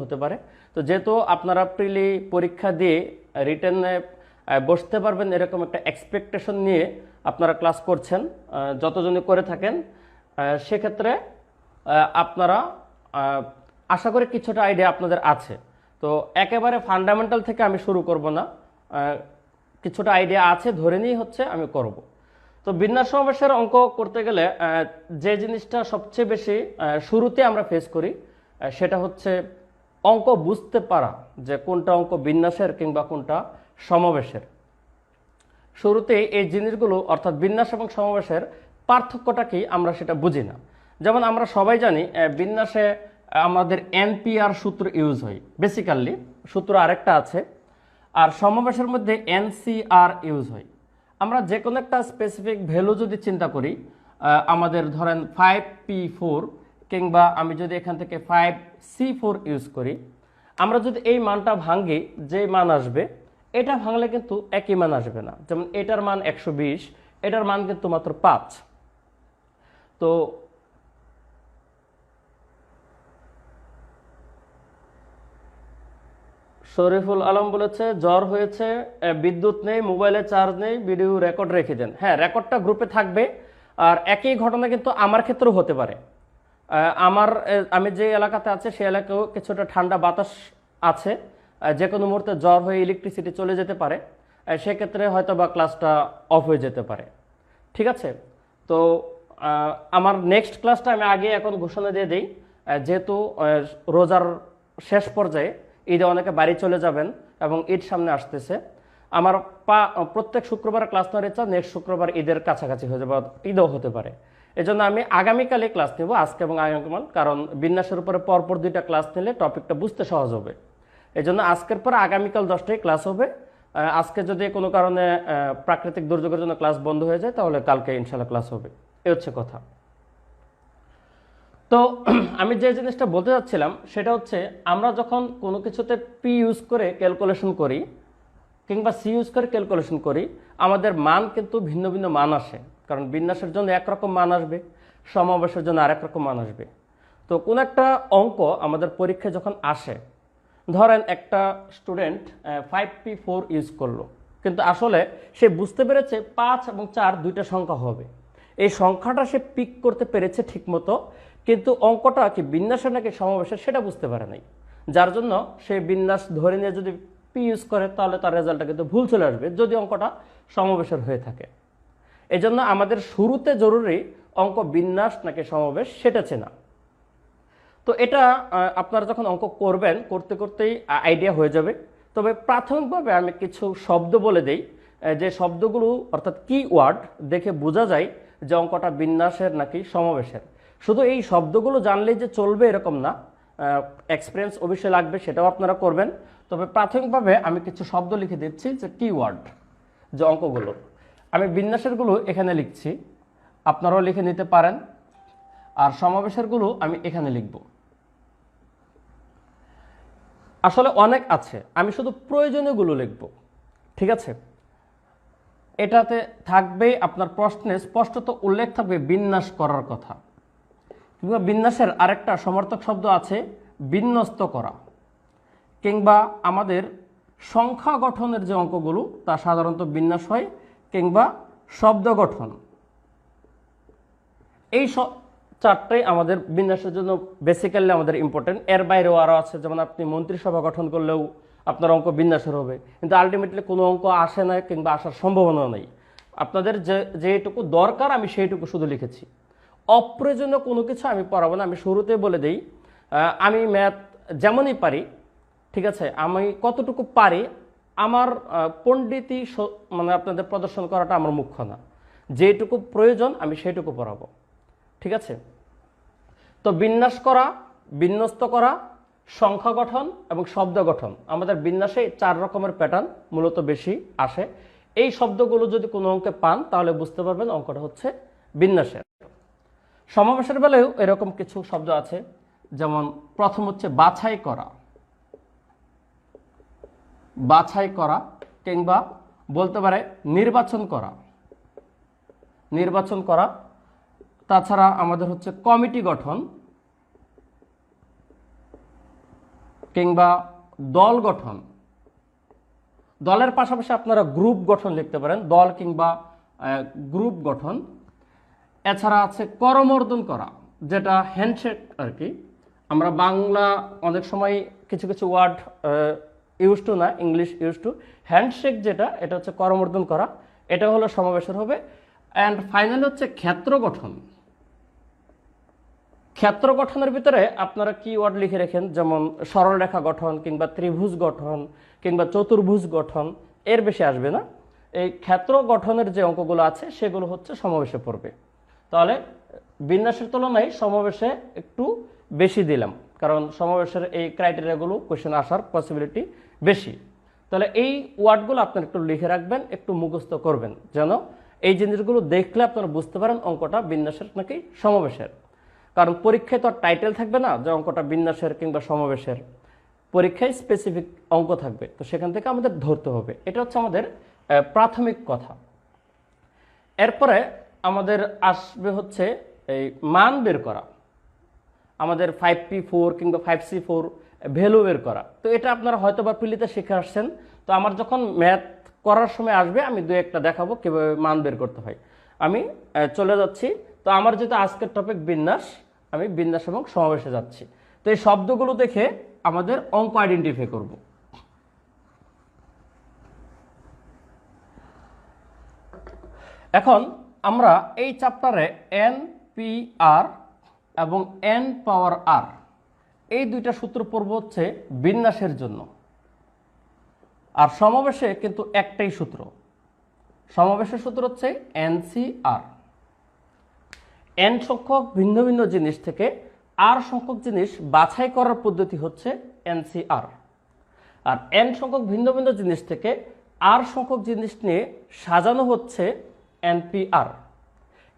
হতে পারে। তো যেহেতু আপনারা প্রিলি পরীক্ষা দিয়ে রিটেনে বসতে পারবেন এরকম একটা এক্সপেকটেশন নিয়ে আপনারা ক্লাস করছেন, যতজনই করে থাকেন, সেক্ষেত্রে আপনারা আশা করি কিছুটা আইডিয়া আপনাদের আছে। তো একেবারে ফান্ডামেন্টাল থেকে আমি শুরু করব না, কিছুটা আইডিয়া আছে ধরে নিয়েই হচ্ছে আমি করব। তো বিন্যাস সমাবেশের অঙ্ক করতে গেলে যে জিনিসটা সবচেয়ে বেশি শুরুতে আমরা ফেস করি সেটা হচ্ছে অঙ্ক বুঝতে পারা, যে কোনটা অঙ্ক বিন্যাসের কিংবা কোনটা সমাবেশের। শুরুতে এই জিনিসগুলো অর্থাৎ বিন্যাস এবং সমাবেশের পার্থক্যটা কি আমরা সেটা বুঝি না। যেমন আমরা সবাই জানি বিন্যাসে আমাদের এনপিআর সূত্র ইউজ হয়, বেসিক্যালি সূত্র আরেকটা আছে, আর সমাবেশের মধ্যে এনসিআর ইউজ হয়। আমরা যে কোনো একটা স্পেসিফিক ভ্যালু যদি চিন্তা করি, আমাদের ধরেন 5P4 কিংবা আমি যদি এখান থেকে 5C4 ইউজ করি, আমরা যদি এই মানটা ভাঙি, যে মান আসবে এটা ভাঙলে কিন্তু একই মান আসবে না। যেমন এটার মান 120, এটার মান কিন্তু মাত্র 5। তো শরীফুল আলম বলেছে জ্বর হয়েছে, বিদ্যুৎ নেই, মোবাইলে চার্জ নেই, ভিডিও রেকর্ড রেখে দেন। হ্যাঁ, রেকর্ডটা গ্রুপে থাকবে। আর একই ঘটনা কিন্তু আমার ক্ষেত্রেও হতে পারে। আমি যে এলাকাতে আছে সেই এলাকায়ও কিছুটা ঠান্ডা বাতাস আছে, যে কোনো মুহূর্তে জ্বর হয়ে ইলেকট্রিসিটি চলে যেতে পারে, সেক্ষেত্রে হয়তো বা ক্লাসটা অফ হয়ে যেতে পারে। ঠিক আছে, তো আমার নেক্সট ক্লাসটা আমি আগে এখন ঘোষণা দিয়ে দিই, যেহেতু রোজার শেষ পর্যায়ে ঈদে অনেকে বাড়ি চলে যাবেন এবং ঈদ সামনে আসতেছে। আমার প্রত্যেক শুক্রবার ক্লাস নেওয়ার ইচ্ছা নেক্সট শুক্রবার ঈদের কাছাকাছি হয়ে যাবে, ঈদও হতে পারে। এই জন্য আমি আগামীকালে ক্লাস নেব, আজকে এবং আগামীকাল, কারণ বিন্যাসের উপরে পরপর 2টা ক্লাস নিলে টপিকটা বুঝতে সহজ হবে। এই জন্য আজকের পর আগামীকাল 10টায় ক্লাস হবে। আজকে যদি কোনো কারণে প্রাকৃতিক দুর্যোগের জন্য ক্লাস বন্ধ হয়ে যায় তাহলে কালকে ইনশাল্লাহ ক্লাস হবে। এই হচ্ছে কথা। তো আমি যে জিনিসটা বলতে চাচ্ছিলাম সেটা হচ্ছে, আমরা যখন কোনো কিছুতে পি ইউজ করে ক্যালকুলেশন করি কিংবা সি ইউজ করে ক্যালকুলেশন করি, আমাদের মান কিন্তু ভিন্ন ভিন্ন মান আসে। কারণ বিন্যাসের জন্য একরকম মান আসবে, সমাবেশের জন্য আরেক রকম মান আসবে। তো কোন একটা অঙ্ক আমাদের পরীক্ষায় যখন আসে, ধরেন একটা স্টুডেন্ট 5P4 ইউজ করলো, কিন্তু আসলে সে বুঝতে পেরেছে 5 এবং 4 দুইটা সংখ্যা হবে। এই সংখ্যাটা সে পিক করতে পেরেছে ঠিকমতো, কিন্তু অঙ্কটা কি বিন্যাসের নাকি সমাবেশের সেটা বুঝতে পারে নাই। যার জন্য সে বিন্যাস ধরে নিয়ে যদি পি ইউজ করে তাহলে তার রেজাল্টটা কিন্তু ভুল চলে আসবে, যদি অঙ্কটা সমাবেশের হয়ে থাকে। এই জন্য আমাদের শুরুতে জরুরি অঙ্ক বিন্যাস নাকি সমাবেশ সেটা চেনা। তো এটা আপনারা যখন অঙ্ক করবেন করতে করতেই আইডিয়া হয়ে যাবে। তবে প্রাথমিকভাবে আমি কিছু শব্দ বলে দেই, যে শব্দগুলো অর্থাৎ কি ওয়ার্ড দেখে বোঝা যায় যে অঙ্কটা বিন্যাসের নাকি সমাবেশের। শুধু এই শব্দগুলো জানলেই যে চলবে এরকম না, এক্সপিরিয়েন্স অবশ্যই লাগবে, সেটাও আপনারা করবেন। তবে প্রাথমিকভাবে আমি কিছু শব্দ লিখে দিচ্ছি, যে কি ওয়ার্ড, যে অঙ্কগুলো আমি বিন্যাসেরগুলো এখানে লিখছি, আপনারাও লিখে নিতে পারেন। আর সমাবেশেরগুলো আমি এখানে লিখব। আসলে অনেক আছে, আমি শুধু প্রয়োজনীয়গুলো লিখব। ঠিক আছে, এটাতে থাকবে আপনার প্রশ্নে স্পষ্টত উল্লেখ থাকবে বিন্যাস করার কথা। কিংবা বিন্যাসের আরেকটা সমার্থক শব্দ আছে বিন্যস্ত করা, কিংবা আমাদের সংখ্যা গঠনের যে অঙ্কগুলো তা সাধারণত বিন্যাস হয়, কিংবা শব্দ গঠন। এই চারটাই আমাদের বিন্যাসের জন্য বেসিক্যালি আমাদের ইম্পর্টেন্ট। এর বাইরেও আরও আছে, যেমন আপনি মন্ত্রিসভা গঠন করলেও আপনার অঙ্ক বিন্যাসের হবে, কিন্তু আলটিমেটলি কোনো অঙ্ক আসে না কিংবা আসার সম্ভাবনা নেই। আপনাদের যেটুকু দরকার আমি সেইটুকু শুধু লিখেছি। অপ্রয়োজনীয় কোনো কিছু আমি পড়াবো না। আমি শুরুতে বলে দিই, আমি ম্যাথ যেমনই পারি, ঠিক আছে, আমি কতটুকু পারি আমার পণ্ডিতি মানে আপনাদের প্রদর্শন করাটা আমার মুখ্য না। যেটুকু প্রয়োজন আমি সেইটুকু পড়াবো। ঠিক আছে, তো বিন্যাস করা, বিন্যস্ত করা, সংখ্যা গঠন এবং শব্দ গঠন, আমাদের বিন্যাসে 4 রকমের প্যাটার্ন মূলত বেশি আসে। এই শব্দগুলো যদি কোনো অঙ্কে পান তাহলে বুঝতে পারবেন অঙ্কটা হচ্ছে বিন্যাসের। সমাবেশের বেলায়ও এরকম কিছু শব্দ আছে, যেমন প্রথম হচ্ছে বাছাই করা, বাছাই করা, কিংবা বলতে পারে নির্বাচন করা, নির্বাচন করা। তাছাড়া আমাদের হচ্ছে কমিটি গঠন, কিংবা দল গঠন, দলের পাশাপাশি আপনারা গ্রুপ গঠন লিখতে পারেন, দল কিংবা গ্রুপ গঠন। এছাড়া আছে করমর্দন করা, যেটা হ্যান্ডশেক আর কি। আমরা বাংলা অনেক সময় কিছু কিছু ওয়ার্ড ইউজ টু না, ইংলিশ ইউজ টু। হ্যান্ডশেক যেটা, এটা হচ্ছে করমর্দন করা, এটা হলো সমাবেশের হবে। অ্যান্ড ফাইনাল হচ্ছে ক্ষেত্র গঠন। ক্ষেত্র গঠনের ভিতরে আপনারা কি ওয়ার্ড লিখে রাখেন, যেমন সরলরেখা গঠন কিংবা ত্রিভুজ গঠন কিংবা চতুর্ভুজ গঠন, এর বেশি আসবে না। এই ক্ষেত্র গঠনের যে অঙ্কগুলো আছে সেগুলো হচ্ছে সমাবেশে পড়বে। তাহলে বিন্যাসের তুলনায় সমাবেশে একটু বেশি দিলাম, কারণ সমাবেশের এই ক্রাইটেরিয়াগুলো কোশ্চেন আসার পসিবিলিটি বেশি। তাহলে এই ওয়ার্ডগুলো আপনারা একটু লিখে রাখবেন, একটু মুখস্থ করবেন, যেন এই জিনিসগুলো দেখলে আপনারা বুঝতে পারেন অঙ্কটা বিন্যাসের নাকি সমাবেশের। কারণ পরীক্ষায় তো আর টাইটেল থাকবে না যে অঙ্কটা বিন্যাসের কিংবা সমাবেশের, পরীক্ষায় স্পেসিফিক অঙ্ক থাকবে, তো সেখান থেকে আমাদের ধরতে হবে। এটা হচ্ছে আমাদের প্রাথমিক কথা। এরপরে আমাদের আসবে হচ্ছে এই মান বের করা, আমাদের 5P4 কিংবা 5C4 ভ্যালু বের করা। তো এটা আপনারা হয়তো বা পিলিতে শিখে আসছেন, তো আমার যখন ম্যাথ করার সময় আসবে আমি দু একটা দেখাবো কীভাবে মান বের করতে হয়। আমি চলে যাচ্ছি। তো আমার যেহেতু আজকের টপিক বিন্যাস, আমি বিন্যাস এবং সমাবেশে যাচ্ছি। তো এই শব্দগুলো দেখে আমাদের অঙ্ক আইডেন্টিফাই করব। এখন আমরা এই চ্যাপ্টারে NPR এবং N পাওয়ার R এই দুইটা সূত্র পড়ব হচ্ছে বিন্যাসের জন্য। আর সমাবেশে কিন্তু একটাই সূত্র, সমাবেশের সূত্র হচ্ছে NCR। N সংখ্যক ভিন্ন ভিন্ন জিনিস থেকে R সংখ্যক জিনিস বাছাই করার পদ্ধতি হচ্ছে NCR। আর N সংখ্যক ভিন্ন ভিন্ন জিনিস থেকে R সংখ্যক জিনিস নিয়ে সাজানো হচ্ছে NPR।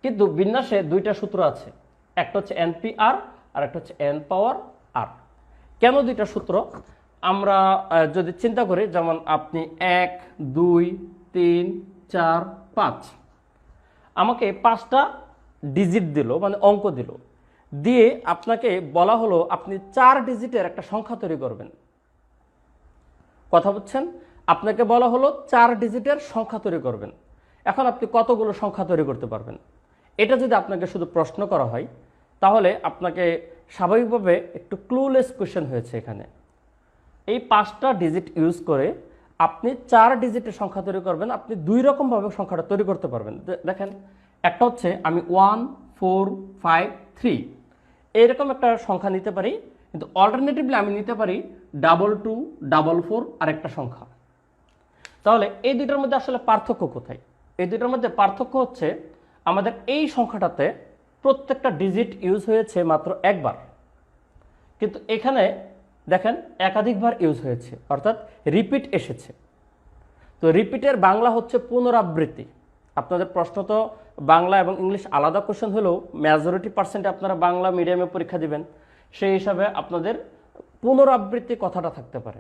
কিন্তু বিন্যাসে দুইটা সূত্র আছে, একটা হচ্ছে NPR আর একটা হচ্ছে N পাওয়ার R। কেন দুইটা সূত্র? আমরা যদি চিন্তা করি, যেমন আপনি 1, 2, 3, 4, 5, আমাকে 5টা ডিজিট দিল, মানে অঙ্ক দিল, দিয়ে আপনাকে বলা হলো আপনি 4 ডিজিটের একটা সংখ্যা তৈরি করবেন। কথা বুঝছেন? আপনাকে বলা হলো 4 ডিজিটের সংখ্যা তৈরি করবেন। এখন আপনি কতগুলো সংখ্যা তৈরি করতে পারবেন? এটা যদি আপনাকে শুধু প্রশ্ন করা হয়, তাহলে আপনাকে স্বাভাবিকভাবে একটু ক্লুলেস কোয়েশ্চেন হয়েছে এখানে। এই 5টা ডিজিট ইউজ করে আপনি 4 ডিজিটের সংখ্যা তৈরি করবেন। আপনি দুই রকমভাবে সংখ্যাটা তৈরি করতে পারবেন। দেখেন, একটা হচ্ছে আমি 1, 4, 5, 3 এইরকম একটা সংখ্যা নিতে পারি, কিন্তু অল্টারনেটিভলি আমি নিতে পারি 2, 2, 4, 4 আর একটা সংখ্যা। তাহলে এই দুইটার মধ্যে আসলে পার্থক্য কোথায়? এই দুইটার মধ্যে পার্থক্য হচ্ছে আমাদের এই সংখ্যাটাতে প্রত্যেকটা ডিজিট ইউজ হয়েছে মাত্র একবার, কিন্তু এখানে দেখেন একাধিকবার ইউজ হয়েছে, অর্থাৎ রিপিট এসেছে। তো রিপিটের বাংলা হচ্ছে পুনরাবৃত্তি। আপনাদের প্রশ্ন তো বাংলা এবং ইংলিশ আলাদা কোশ্চেন হলেও মেজরিটি পার্সেন্টে আপনারা বাংলা মিডিয়ামে পরীক্ষা দিবেন, সেই হিসাবে আপনাদের পুনরাবৃত্তি কথাটা থাকতে পারে।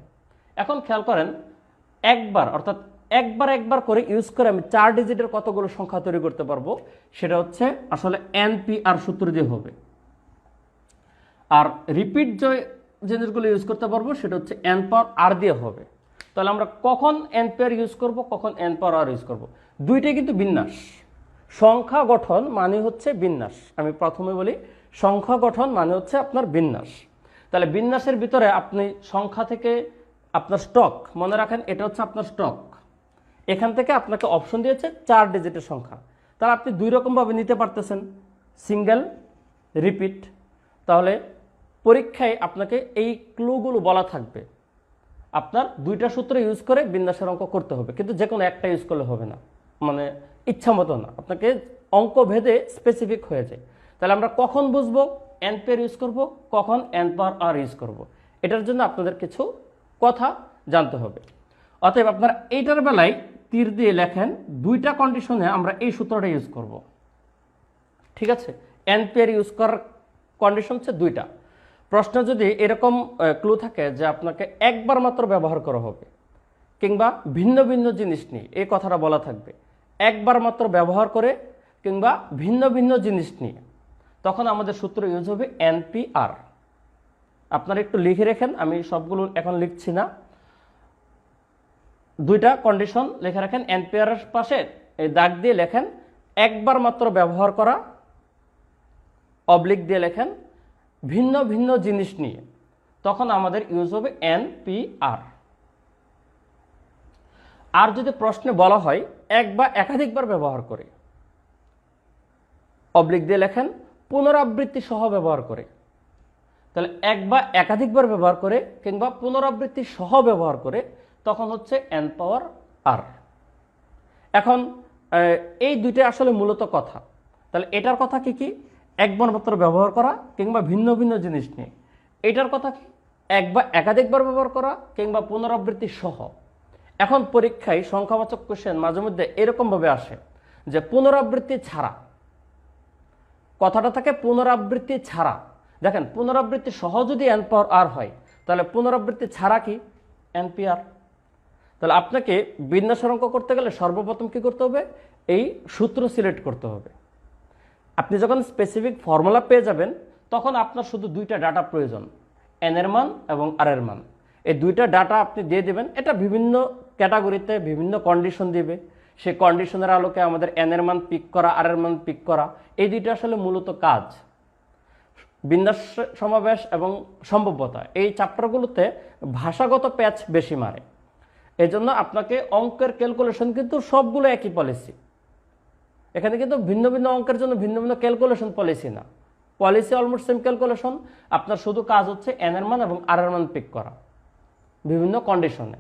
এখন খেয়াল করেন, একবার অর্থাৎ একবার করে ইউজ করে আমি 4 ডিজিটের কতগুলো সংখ্যা তৈরি করতে পারবো, সেটা হচ্ছে আসলে NPR সূত্র দিয়ে হবে। আর রিপিট যে জিনিসগুলো ইউজ করতে পারবো সেটা হচ্ছে N পাওয়ার R দিয়ে হবে। তাহলে আমরা কখন NPR ইউজ করব, কখন N পাওয়ার R ইউজ করব? দুইটাই কিন্তু বিন্যাস। সংখ্যা গঠন মানে হচ্ছে বিন্যাস। আমি প্রথমে বলি, সংখ্যা গঠন মানে হচ্ছে আপনার বিন্যাস। তাহলে বিন্যাসের ভিতরে আপনি সংখ্যা থেকে আপনার স্টক, মনে রাখেন এটা হচ্ছে আপনার স্টক, এখান থেকে আপনাকে অপশন দিয়েছে 4 ডিজিটের সংখ্যা। তাহলে আপনি দুই রকমভাবে নিতে পারতেছেন, সিঙ্গেল, রিপিট। তাহলে পরীক্ষায় আপনাকে এই ক্লুগুলো বলা থাকবে, আপনার দুইটা সূত্র ইউজ করে বিন্যাসের অঙ্ক করতে হবে, কিন্তু যে কোনো একটা ইউজ করলে হবে না, মানে ইচ্ছা মতো না, আপনাকে অঙ্ক ভেদে স্পেসিফিক হয়ে যায়। তাহলে আমরা কখন বুঝবো NPR ইউজ করব, কখন N পাওয়ার R ইউজ করব, এটার জন্য আপনাদের কিছু কথা জানতে হবে। অতএব আপনারা এইটার বেলায় তীর দিয়ে লেখেন, দুইটা কন্ডিশনে আমরা এই সূত্রটা ইউজ করব। ঠিক আছে? NPR ইউজ করার কন্ডিশন হচ্ছে দুইটা। প্রশ্ন যদি এরকম ক্লু থাকে যে আপনাকে একবার মাত্র ব্যবহার করা হবে, কিংবা ভিন্ন ভিন্ন জিনিস নিয়ে এই কথাটা বলা থাকবে, একবার মাত্র ব্যবহার করে কিংবা ভিন্ন ভিন্ন জিনিস নিয়ে, তখন আমাদের সূত্র ইউজ হবে NPR। আপনারা একটু লিখে রাখেন, আমি সবগুলো এখন লিখছি না। দুইটা কন্ডিশন লিখে রাখেন, এনপিআরের পাশে এই দাগ দিয়ে লেখেন একবার মাত্র ব্যবহার করা, অবলিক দিয়ে লেখেন ভিন্ন ভিন্ন জিনিস নিয়ে, তখন আমাদের ইউজ হবে এনপিআর। আর যদি প্রশ্নে বলা হয় এক বা একাধিকবার ব্যবহার করে, অবলিক দিয়ে লেখেন পুনরাবৃত্তি সহ ব্যবহার করে। তাহলে এক বা একাধিকবার ব্যবহার করে কিংবা পুনরাবৃত্তি সহ ব্যবহার করে, তখন হচ্ছে এন পাওয়ার আর। এখন এই দুইটা আসলে মূলত কথা। তাহলে এটার কথা কি কি? একবার মাত্র ব্যবহার করা কিংবা ভিন্ন ভিন্ন জিনিস নিয়ে। এটার কথা কি? এক বা একাধিকবার ব্যবহার করা কিংবা পুনরাবৃত্তি সহ। এখন পরীক্ষায় সংখ্যাবাচক কোশ্চেন মাঝে মধ্যে এরকমভাবে আসে যে পুনরাবৃত্তি ছাড়া, কথাটা থাকে পুনরাবৃত্তি ছাড়া। দেখেন, পুনরাবৃত্তি সহ যদি এন পাওয়ার আর হয়, তাহলে পুনরাবৃত্তি ছাড়া কি? এনপিআর। তাহলে আপনাকে বিন্যাসের অঙ্ক করতে গেলে সর্বপ্রথম কি করতে হবে? এই সূত্র সিলেক্ট করতে হবে। আপনি যখন স্পেসিফিক ফর্মুলা পেয়ে যাবেন, তখন আপনার শুধু দুইটা ডাটা প্রয়োজন, এন এর মান এবং আর এর মান। এই দুইটা ডাটা আপনি দিয়ে দেবেন। এটা বিভিন্ন ক্যাটাগরিতে বিভিন্ন কন্ডিশন দিবে, সেই কন্ডিশনের আলোকে আমাদের এন এর মান পিক করা, আর এর মান পিক করা, এই দুইটা আসলে মূলত কাজ। বিন্যাস, সমাবেশ এবং সম্ভাব্যতা, এই চ্যাপ্টারগুলোতে ভাষাগত প্যাচ বেশি মারে। এই জন্য আপনাকে অঙ্কের ক্যালকুলেশন কিন্তু সবগুলো একই পলিসি। এখানে কিন্তু ভিন্ন ভিন্ন অঙ্কের জন্য ভিন্ন ভিন্ন ক্যালকুলেশন পলিসি না, পলিসি অলমোস্ট সেম ক্যালকুলেশন। আপনার শুধু কাজ হচ্ছে এন এর মান এবং আর এর মান পিক করা বিভিন্ন কন্ডিশনে।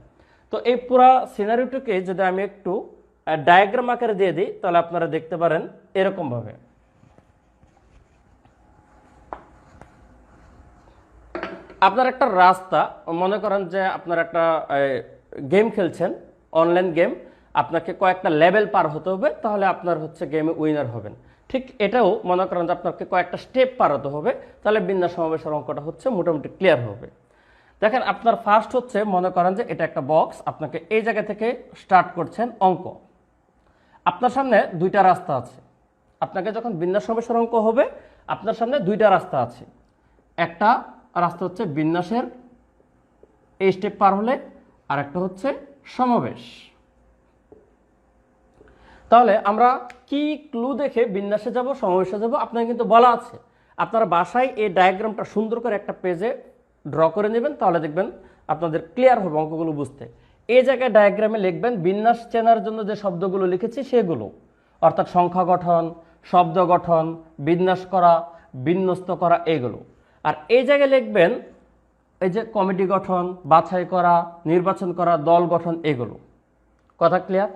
তো এই পুরা সিনারিওটিকে যদি আমি একটু ডায়াগ্রাম আকারে দিয়ে দিই, তাহলে আপনারা দেখতে পারেন এরকমভাবে। আপনার একটা রাস্তা, মনে করেন যে আপনার একটা গেম খেলছেন, অনলাইন গেম, আপনাকে কয়েকটা লেভেল পার হতে হবে, তাহলে আপনার হচ্ছে গেমে উইনার হবেন। ঠিক এটাও মনে করেন যে আপনাকে কয়েকটা স্টেপ পার হতে হবে, তাহলে বিন্যাস সমাবেশের অঙ্কটা হচ্ছে মোটামুটি ক্লিয়ার হবে। দেখেন, আপনার ফার্স্ট হচ্ছে মনে করেন যে এটা একটা বক্স, আপনাকে এই জায়গা থেকে স্টার্ট করছেন অঙ্ক। আপনার সামনে দুইটা রাস্তা আছে। আপনাকে যখন বিন্যাস সমাবেশের অঙ্ক হবে, আপনার সামনে দুইটা রাস্তা আছে। একটা রাস্তা হচ্ছে বিন্যাসের এই স্টেপ পার হলে, আর একটা হচ্ছে সমাবেশ। তাহলে আমরা কি ক্লু দেখে বিন্যাসে যাব, সমাবেশে যাব? আপনাকে কিন্তু বলা আছে। আপনারা বাসায় এই ডায়াগ্রামটা সুন্দর করে একটা পেজে ড্র করে নেবেন, তাহলে দেখবেন আপনাদের ক্লিয়ার হবে অঙ্কগুলো বুঝতে। এই জায়গায় ডায়াগ্রামে লিখবেন বিন্যাস চেনার জন্য যে শব্দগুলো লিখেছি সেগুলো, অর্থাৎ সংখ্যা গঠন, শব্দ গঠন, বিন্যাস করা, বিন্যস্ত করা, এগুলো। আর এই জায়গায় লিখবেন এই যে কমিটি গঠন, বাছাই করা, নির্বাচন করা, দল গঠন, এগুলো। কথা ক্লিয়ার?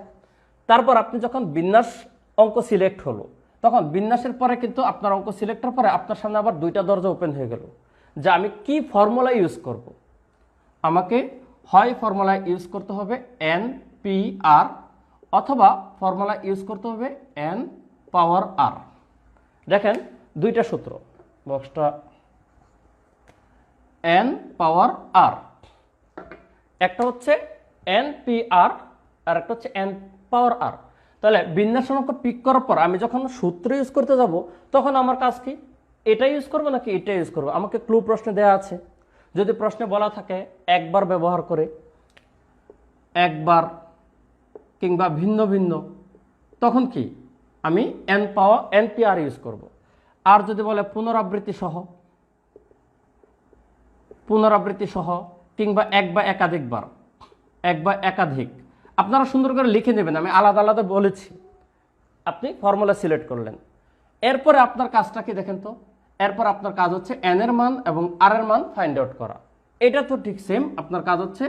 তারপর আপনি যখন বিন্যাস অঙ্ক সিলেক্ট হলো, তখন বিন্যাসের পরে কিন্তু আপনার অঙ্ক সিলেক্টের পরে আপনার সামনে আবার দুইটা দরজা ওপেন হয়ে গেল, যে আমি কি ফর্মুলা ইউজ করব। আমাকে হয় ফর্মুলা ইউজ করতে হবে এন পি আর, অথবা ফর্মুলা ইউজ করতে হবে এন পাওয়ার আর। দেখেন দুইটা সূত্র, বক্সটা এন পাওয়ার আর, একটা হচ্ছে এন পি আর আর একটা হচ্ছে এন পাওয়ার আর। তাহলে বিন্যাস অঙ্ক পিক করার পর আমি যখন সূত্র ইউজ করতে যাব, তখন আমার কাজ কি? এটা ইউজ করবো নাকি এটা ইউজ করবো? আমাকে ক্লু প্রশ্নে দেওয়া আছে। যদি প্রশ্নে বলা থাকে একবার ব্যবহার করে, একবার কিংবা ভিন্ন ভিন্ন, তখন কি আমি এন পাওয়ার এন পি আর ইউজ করব। আর যদি বলে পুনরাবৃত্তি সহ, পুনরাবৃত্তি সহ কিংবা এক বা একাধিকবার, এক বা একাধিক, আপনারা সুন্দর করে লিখে নেবেন, আমি আলাদা আলাদা বলেছি। আপনি ফর্মুলা সিলেক্ট করলেন, এরপরে আপনার কাজটা কি দেখেন তো? এরপর আপনার কাজ হচ্ছে এন এর মান এবং আর এর মান ফাইন্ড আউট করা। এটা তো ঠিক সেম, আপনার কাজ হচ্ছে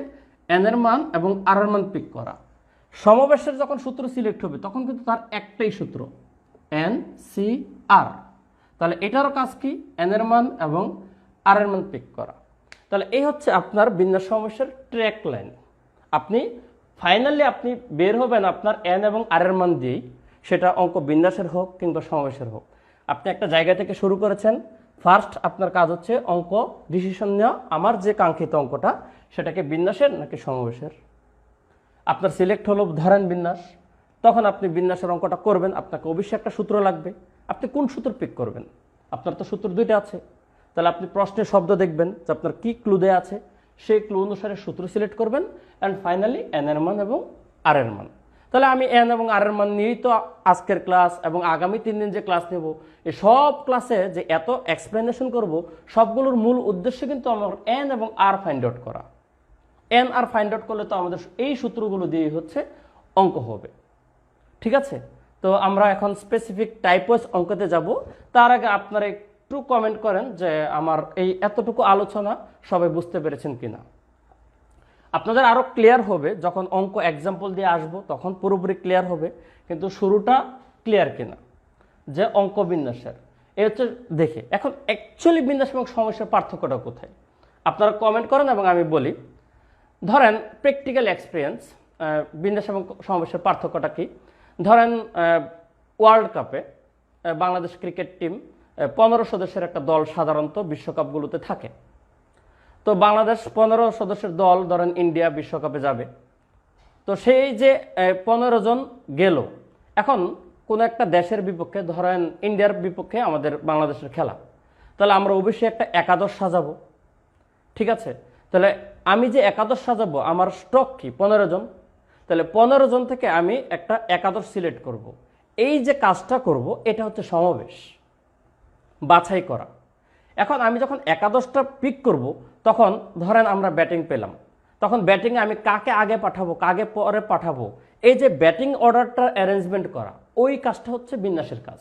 এন এর মান এবং আর এর মান পিক করা। সমাবেশের যখন সূত্র সিলেক্ট হবে, তখন কিন্তু তার একটাই সূত্র, এন সি আর। তাহলে এটারও কাজ কি? এন এর মান এবং আর এর মান পিক করা। তাহলে এই হচ্ছে আপনার বিন্যাস সমাবেশের ট্র্যাক লাইন। আপনি ফাইনালি আপনি বের হবেন আপনার এন এবং আর এর মান দিয়েই, সেটা অঙ্ক বিন্যাসের হোক কিংবা সমাবেশের হোক। আপনি একটা জায়গা থেকে শুরু করেছেন, ফার্স্ট আপনার কাজ হচ্ছে অঙ্ক ডিসিশন নেওয়া, আমার যে কাঙ্ক্ষিত অঙ্কটা সেটাকে বিন্যাসের নাকি সমাবেশের। আপনার সিলেক্ট হলো ধরেন বিন্যাস, তখন আপনি বিন্যাসের অঙ্কটা করবেন। আপনাকে অবশ্যই একটা সূত্র লাগবে, আপনি কোন সূত্র পিক করবেন? আপনার তো সূত্র দুইটা আছে, তাহলে আপনি প্রশ্নের শব্দ দেখবেন যে আপনার কি ক্লু দেয়া আছে, সেই ক্লু অনুসারে সূত্র সিলেক্ট করবেন অ্যান্ড ফাইনালি এন এর মান এবং আর এর মান। তাহলে আমি এন এবং আর এর মান নিয়েই তো আজকের ক্লাস এবং আগামী 3 দিন যে ক্লাস নেব, এই সব ক্লাসে যে এত এক্সপ্লেনেশন করব, সবগুলোর মূল উদ্দেশ্য কিন্তু আমার এন এবং আর ফাইন্ড আউট করা। এন আর ফাইন্ড আউট করলে তো আমাদের এই সূত্রগুলো দিয়ে হচ্ছে অঙ্ক হবে। ঠিক আছে, তো আমরা এখন স্পেসিফিক টাইপ ওয়াইজ অঙ্কতে যাব। তার আগে আপনারা একটু কমেন্ট করেন যে আমার এই এতটুকু আলোচনা সবাই বুঝতে পেরেছেন কিনা। আপনাদের আরো ক্লিয়ার হবে যখন অঙ্ক এক্সাম্পল দিয়ে আসবো, তখন পুরোপুরি ক্লিয়ার হবে, কিন্তু শুরুটা ক্লিয়ার কিনা যে অঙ্ক বিন্যাসের এই হচ্ছে দেখে। এখন অ্যাকচুয়ালি বিন্যাস এবং সমস্যার পার্থক্যটা কোথায় আপনারা কমেন্ট করেন এবং আমি বলি। ধরেন প্র্যাকটিক্যাল এক্সপিরিয়েন্স, বিন্যাস এবং সমস্যার পার্থক্যটা কি। ধরেন ওয়ার্ল্ড কাপে বাংলাদেশ ক্রিকেট টিম 15 সদস্যের একটা দল সাধারণত বিশ্বকাপগুলোতে থাকে। তো বাংলাদেশ 15 সদস্যের দল, ধরেন ইন্ডিয়া বিশ্বকাপে যাবে। তো সেই যে 15 জন গেল, এখন কোনো একটা দেশের বিপক্ষে, ধরেন ইন্ডিয়ার বিপক্ষে আমাদের বাংলাদেশের খেলা, তাহলে আমরা অবশ্যই একটা একাদশ সাজাবো। ঠিক আছে, তাহলে আমি যে একাদশ সাজাবো আমার স্টক কি 15 জন, তাহলে 15 জন থেকে আমি একটা একাদশ সিলেক্ট করব। এই যে কাজটা করব এটা হচ্ছে সমাবেশ, বাছাই করা। এখন আমি যখন একাদশটা পিক করব, তখন ধরেন আমরা ব্যাটিং পেলাম, তখন ব্যাটিংয়ে আমি কাকে আগে পাঠাবো কাকে পরে পাঠাবো, এই যে ব্যাটিং অর্ডারটা অ্যারেঞ্জমেন্ট করা, ওই কাজটা হচ্ছে বিন্যাসের কাজ।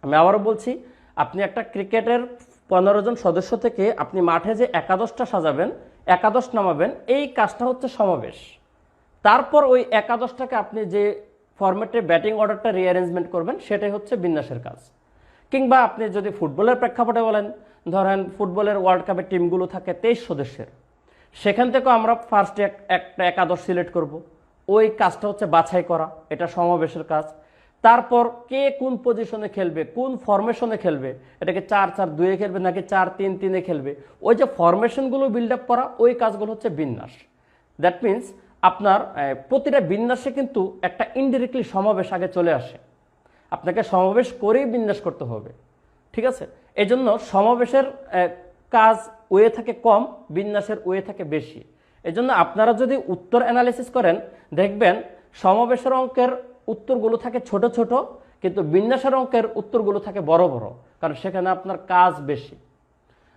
আমি আবারও বলছি, আপনি একটা ক্রিকেটের 15 জন সদস্য থেকে আপনি মাঠে যে একাদশটা সাজাবেন, একাদশ নামাবেন, এই কাজটা হচ্ছে সমাবেশ। তারপর ওই একাদশটাকে আপনি যে ফরম্যাটে ব্যাটিং অর্ডারটা রিঅ্যারেঞ্জমেন্ট করবেন, সেটাই হচ্ছে বিন্যাসের কাজ। কিংবা আপনি যদি ফুটবলের প্রেক্ষাপটে বলেন, ধরেন ফুটবলের ওয়ার্ল্ড কাপের টিমগুলো থাকে 23 সদস্যের, সেখান থেকেও আমরা ফার্স্টে একটা একাদশ সিলেক্ট করব। ওই কাজটা হচ্ছে বাছাই করা, এটা সমাবেশের কাজ। তারপর কে কোন পজিশনে খেলবে, কোন ফরমেশনে খেলবে, এটাকে 4-4-2-এ খেলবে নাকি 4-3-3-এ খেলবে, ওই যে ফরমেশনগুলো বিল্ড আপ করা, ওই কাজগুলো হচ্ছে বিন্যাস। দ্যাট মিনস আপনার প্রতিটা বিন্যাসে কিন্তু একটা ইনডিরেক্টলি সমাবেশ আগে চলে আসে, আপনাকে সমাবেশ করেই বিন্যাস করতে হবে। ঠিক আছে, এই জন্য সমাবেশের কাজ ওয়ে থাকে কম, বিন্যাসের ওয়ে থাকে বেশি। এই জন্য আপনারা যদি উত্তর অ্যানালিসিস করেন, দেখবেন সমাবেশের অঙ্কের উত্তরগুলো থাকে ছোট ছোট, কিন্তু বিন্যাসের অঙ্কের উত্তরগুলো থাকে বড় বড়, কারণ সেখানে আপনার কাজ বেশি।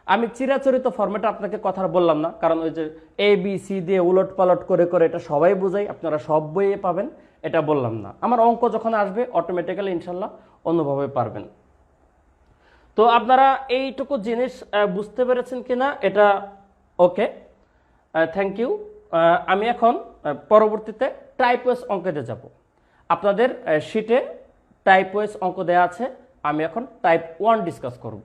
আমি চিরাচরিত ফরম্যাটে আপনাকে কথা বললাম না, কারণ ওই যে ABC দিয়ে উলট পালট করে করে এটা সবাই বোঝাই, আপনারা সব বইয়ে পাবেন, এটা বললাম না। আমার অঙ্ক যখন আসবে অটোমেটিক্যালি ইনশাল্লাহ অন্যভাবে পারবেন। তো আপনারা এইটুকু জিনিস বুঝতে পেরেছেন কিনা এটা ওকে, থ্যাংক ইউ। আমি এখন পরবর্তীতে টাইপ ওয়াইজ অঙ্কতে যাব। আপনাদের শিটে টাইপ ওয়াইজ অঙ্ক দেওয়া আছে, আমি এখন টাইপ 1 ডিসকাস করব।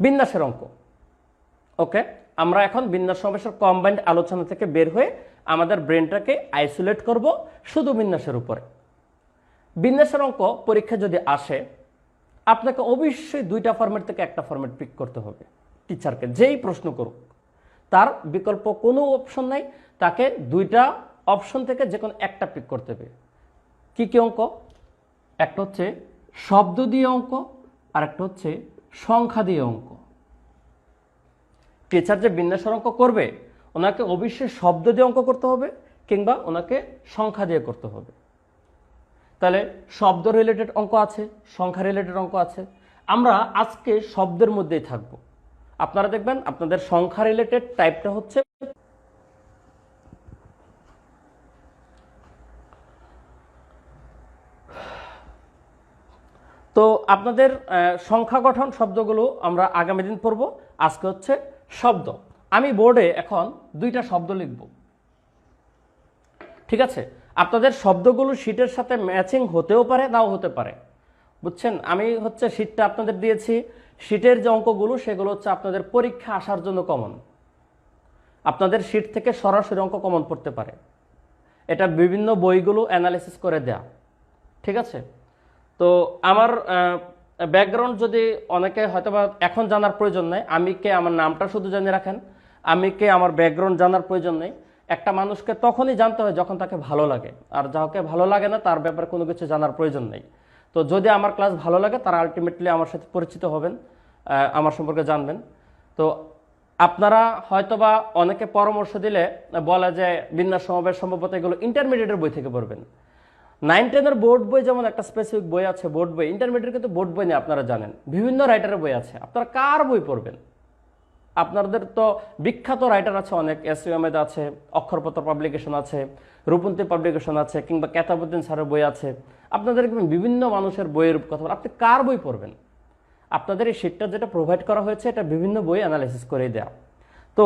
বিন্যাসের অঙ্ক। ওকে, আমরা এখন বিন্যাস সমাবেশের কম্বাইন্ড আলোচনা থেকে বের হয়ে আমাদের ব্রেনটাকে আইসোলেট করব শুধু বিন্যাসের উপরে। বিন্যাসের অঙ্ক পরীক্ষা যদি আসে, আপনাকে অবশ্যই 2টা ফরম্যাট থেকে একটা ফরম্যাট পিক করতে হবে। টিচারকে যেই প্রশ্ন করুক, তার বিকল্প কোনো অপশন নাই, তাকে 2টা অপশন থেকে যে কোনো একটা পিক করতে হবে। কি কি অঙ্ক? একটা হচ্ছে শব্দ দিয়ে অঙ্ক, আর একটা হচ্ছে সংখ্যা দিয়ে অঙ্ক। টিচার যে বিন্যাসের অঙ্ক করবে, ওনাকে অবশ্যই শব্দ দিয়ে অঙ্ক করতে হবে কিংবা ওনাকে সংখ্যা দিয়ে করতে হবে। তাহলে শব্দ রিলেটেড অঙ্ক আছে, সংখ্যা রিলেটেড অঙ্ক আছে। আমরা আজকে শব্দের মধ্যেই থাকব। আপনারা দেখবেন আপনাদের সংখ্যা রিলেটেড টাইপটা হচ্ছে তো আপনাদের সংখ্যা গঠন শব্দগুলো আমরা আগামী দিন পড়ব। আজকে হচ্ছে শব্দ। আমি বোর্ডে এখন 2টা শব্দ লিখব। ঠিক আছে, আপনাদের শব্দগুলো শীটের সাথে ম্যাচিং হতেও পারে, নাও হতে পারে, বুঝছেন। আমি হচ্ছে শীটটা আপনাদের দিয়েছি, শীটের যে অঙ্কগুলো সেগুলো হচ্ছে আপনাদের পরীক্ষা আসার জন্য কমন। আপনাদের শীট থেকে সরাসরি অঙ্ক কমন পড়তে পারে, এটা বিভিন্ন বইগুলো অ্যানালিসিস করে দেয়া। ঠিক আছে, তো আমার ব্যাকগ্রাউন্ড যদি অনেকে হয়তোবা এখন জানার প্রয়োজন নেই, আমি কে আমার নামটা শুধু জেনে রাখেন, আমি কে আমার ব্যাকগ্রাউন্ড জানার প্রয়োজন নেই। একটা মানুষকে তখনই জানতে হয় যখন তাকে ভালো লাগে, আর যাকে ভালো লাগে না তার ব্যাপারে কোনো কিছু জানার প্রয়োজন নেই। তো যদি আমার ক্লাস ভালো লাগে তারা আলটিমেটলি আমার সাথে পরিচিত হবেন, আমার সম্পর্কে জানবেন। তো আপনারা হয়তোবা অনেকে পরামর্শ দিলে বলে যে বিন্যাস সমাবেশ সম্ভবত এগুলো ইন্টারমিডিয়েটের বই থেকে পড়বেন। 9-10 বোর্ড বই যেমন একটা স্পেসিফিক বই আছে, বোর্ড বই। ইন্টারমিডিয়েট কিন্তু বোর্ড বই নেই, আপনারা জানেন। বিভিন্ন রাইটারের বই আছে, আপনারা কার বই পড়বেন? আপনাদের তো বিখ্যাত রাইটার আছে অনেক, এস.ইউ. আহমেদ আছে, অক্ষরপত্র পাবলিকেশন আছে, রূপন্তী পাবলিকেশন আছে, কিংবা কেতাবুদ্দিন স্যারের বই আছে। আপনাদের বিভিন্ন মানুষের বইয়ের কথা, আপনি কার বই পড়বেন? আপনাদের এই শিটটা যেটা প্রোভাইড করা হয়েছে এটা বিভিন্ন বই অ্যানালাইসিস করে দেওয়া। তো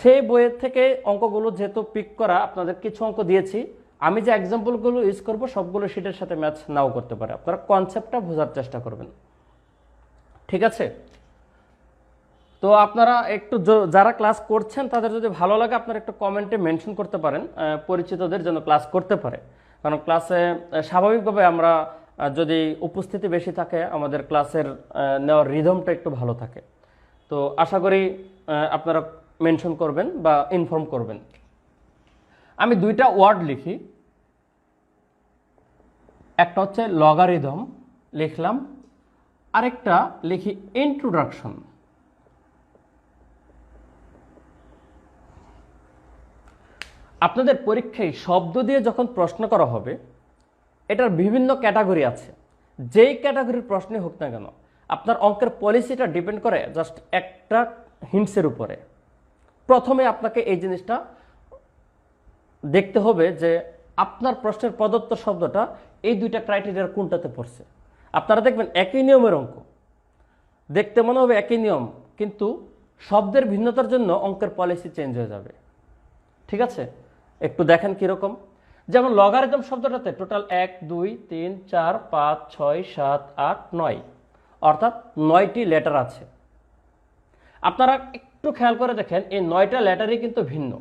সেই বইয়ের থেকে অঙ্কগুলো যেহেতু পিক করা, আপনাদের কিছু অঙ্ক দিয়েছি। আমি যে এক্সাম্পলগুলো ইউজ করব সবগুলো শিটের সাথে ম্যাচ নাও করতে পারে, আপনারা কনসেপ্টটা বোঝার চেষ্টা করবেন, ঠিক আছে? তো আপনারা একটু যারা ক্লাস করছেন তাদের যদি ভালো লাগে আপনারা একটু কমেন্টে মেনশন করতে পারেন, পরিচিতদের জন্য ক্লাস করতে পারে। কারণ ক্লাসে স্বাভাবিকভাবে আমরা যদি উপস্থিতি বেশি থাকে আমাদের ক্লাসের নেওয়ার রিদমটা একটু ভালো থাকে। তো আশা করি আপনারা মেনশন করবেন বা ইনফর্ম করবেন। আমি দুইটা ওয়ার্ড লিখি, একটা হচ্ছে লগারিদম লিখলাম, আরেকটা লিখি ইন্ট্রোডাকশন। আপনাদের পরীক্ষায় শব্দ দিয়ে যখন প্রশ্ন করা হবে এটার বিভিন্ন ক্যাটাগরি আছে। যেই ক্যাটাগরির প্রশ্নই হোক না কেন আপনার অঙ্কের পলিসিটা ডিপেন্ড করে জাস্ট একটা হিন্টসের উপরে। প্রথমে আপনাকে এই জিনিসটা দেখতে হবে যে আপনার প্রশ্নের প্রদত্ত শব্দটা এই দুইটা ক্রাইটেরিয়ার কোনটাতে পড়ছে। আপনারা দেখবেন একই নিয়মের অঙ্ক, দেখতে মনে হবে একই নিয়ম, কিন্তু শব্দের ভিন্নতার জন্য অঙ্কের পলিসি চেঞ্জ হয়ে যাবে, ঠিক আছে? একটু দেখেন কিরকম। যেমন লগারিদম শব্দটাতে টোটাল 1 2 3 4 5 6 7 8 9, অর্থাৎ 9টি লেটার আছে। আপনারা একটু খেয়াল করে দেখেন এই 9টা লেটারই কিন্তু ভিন্ন।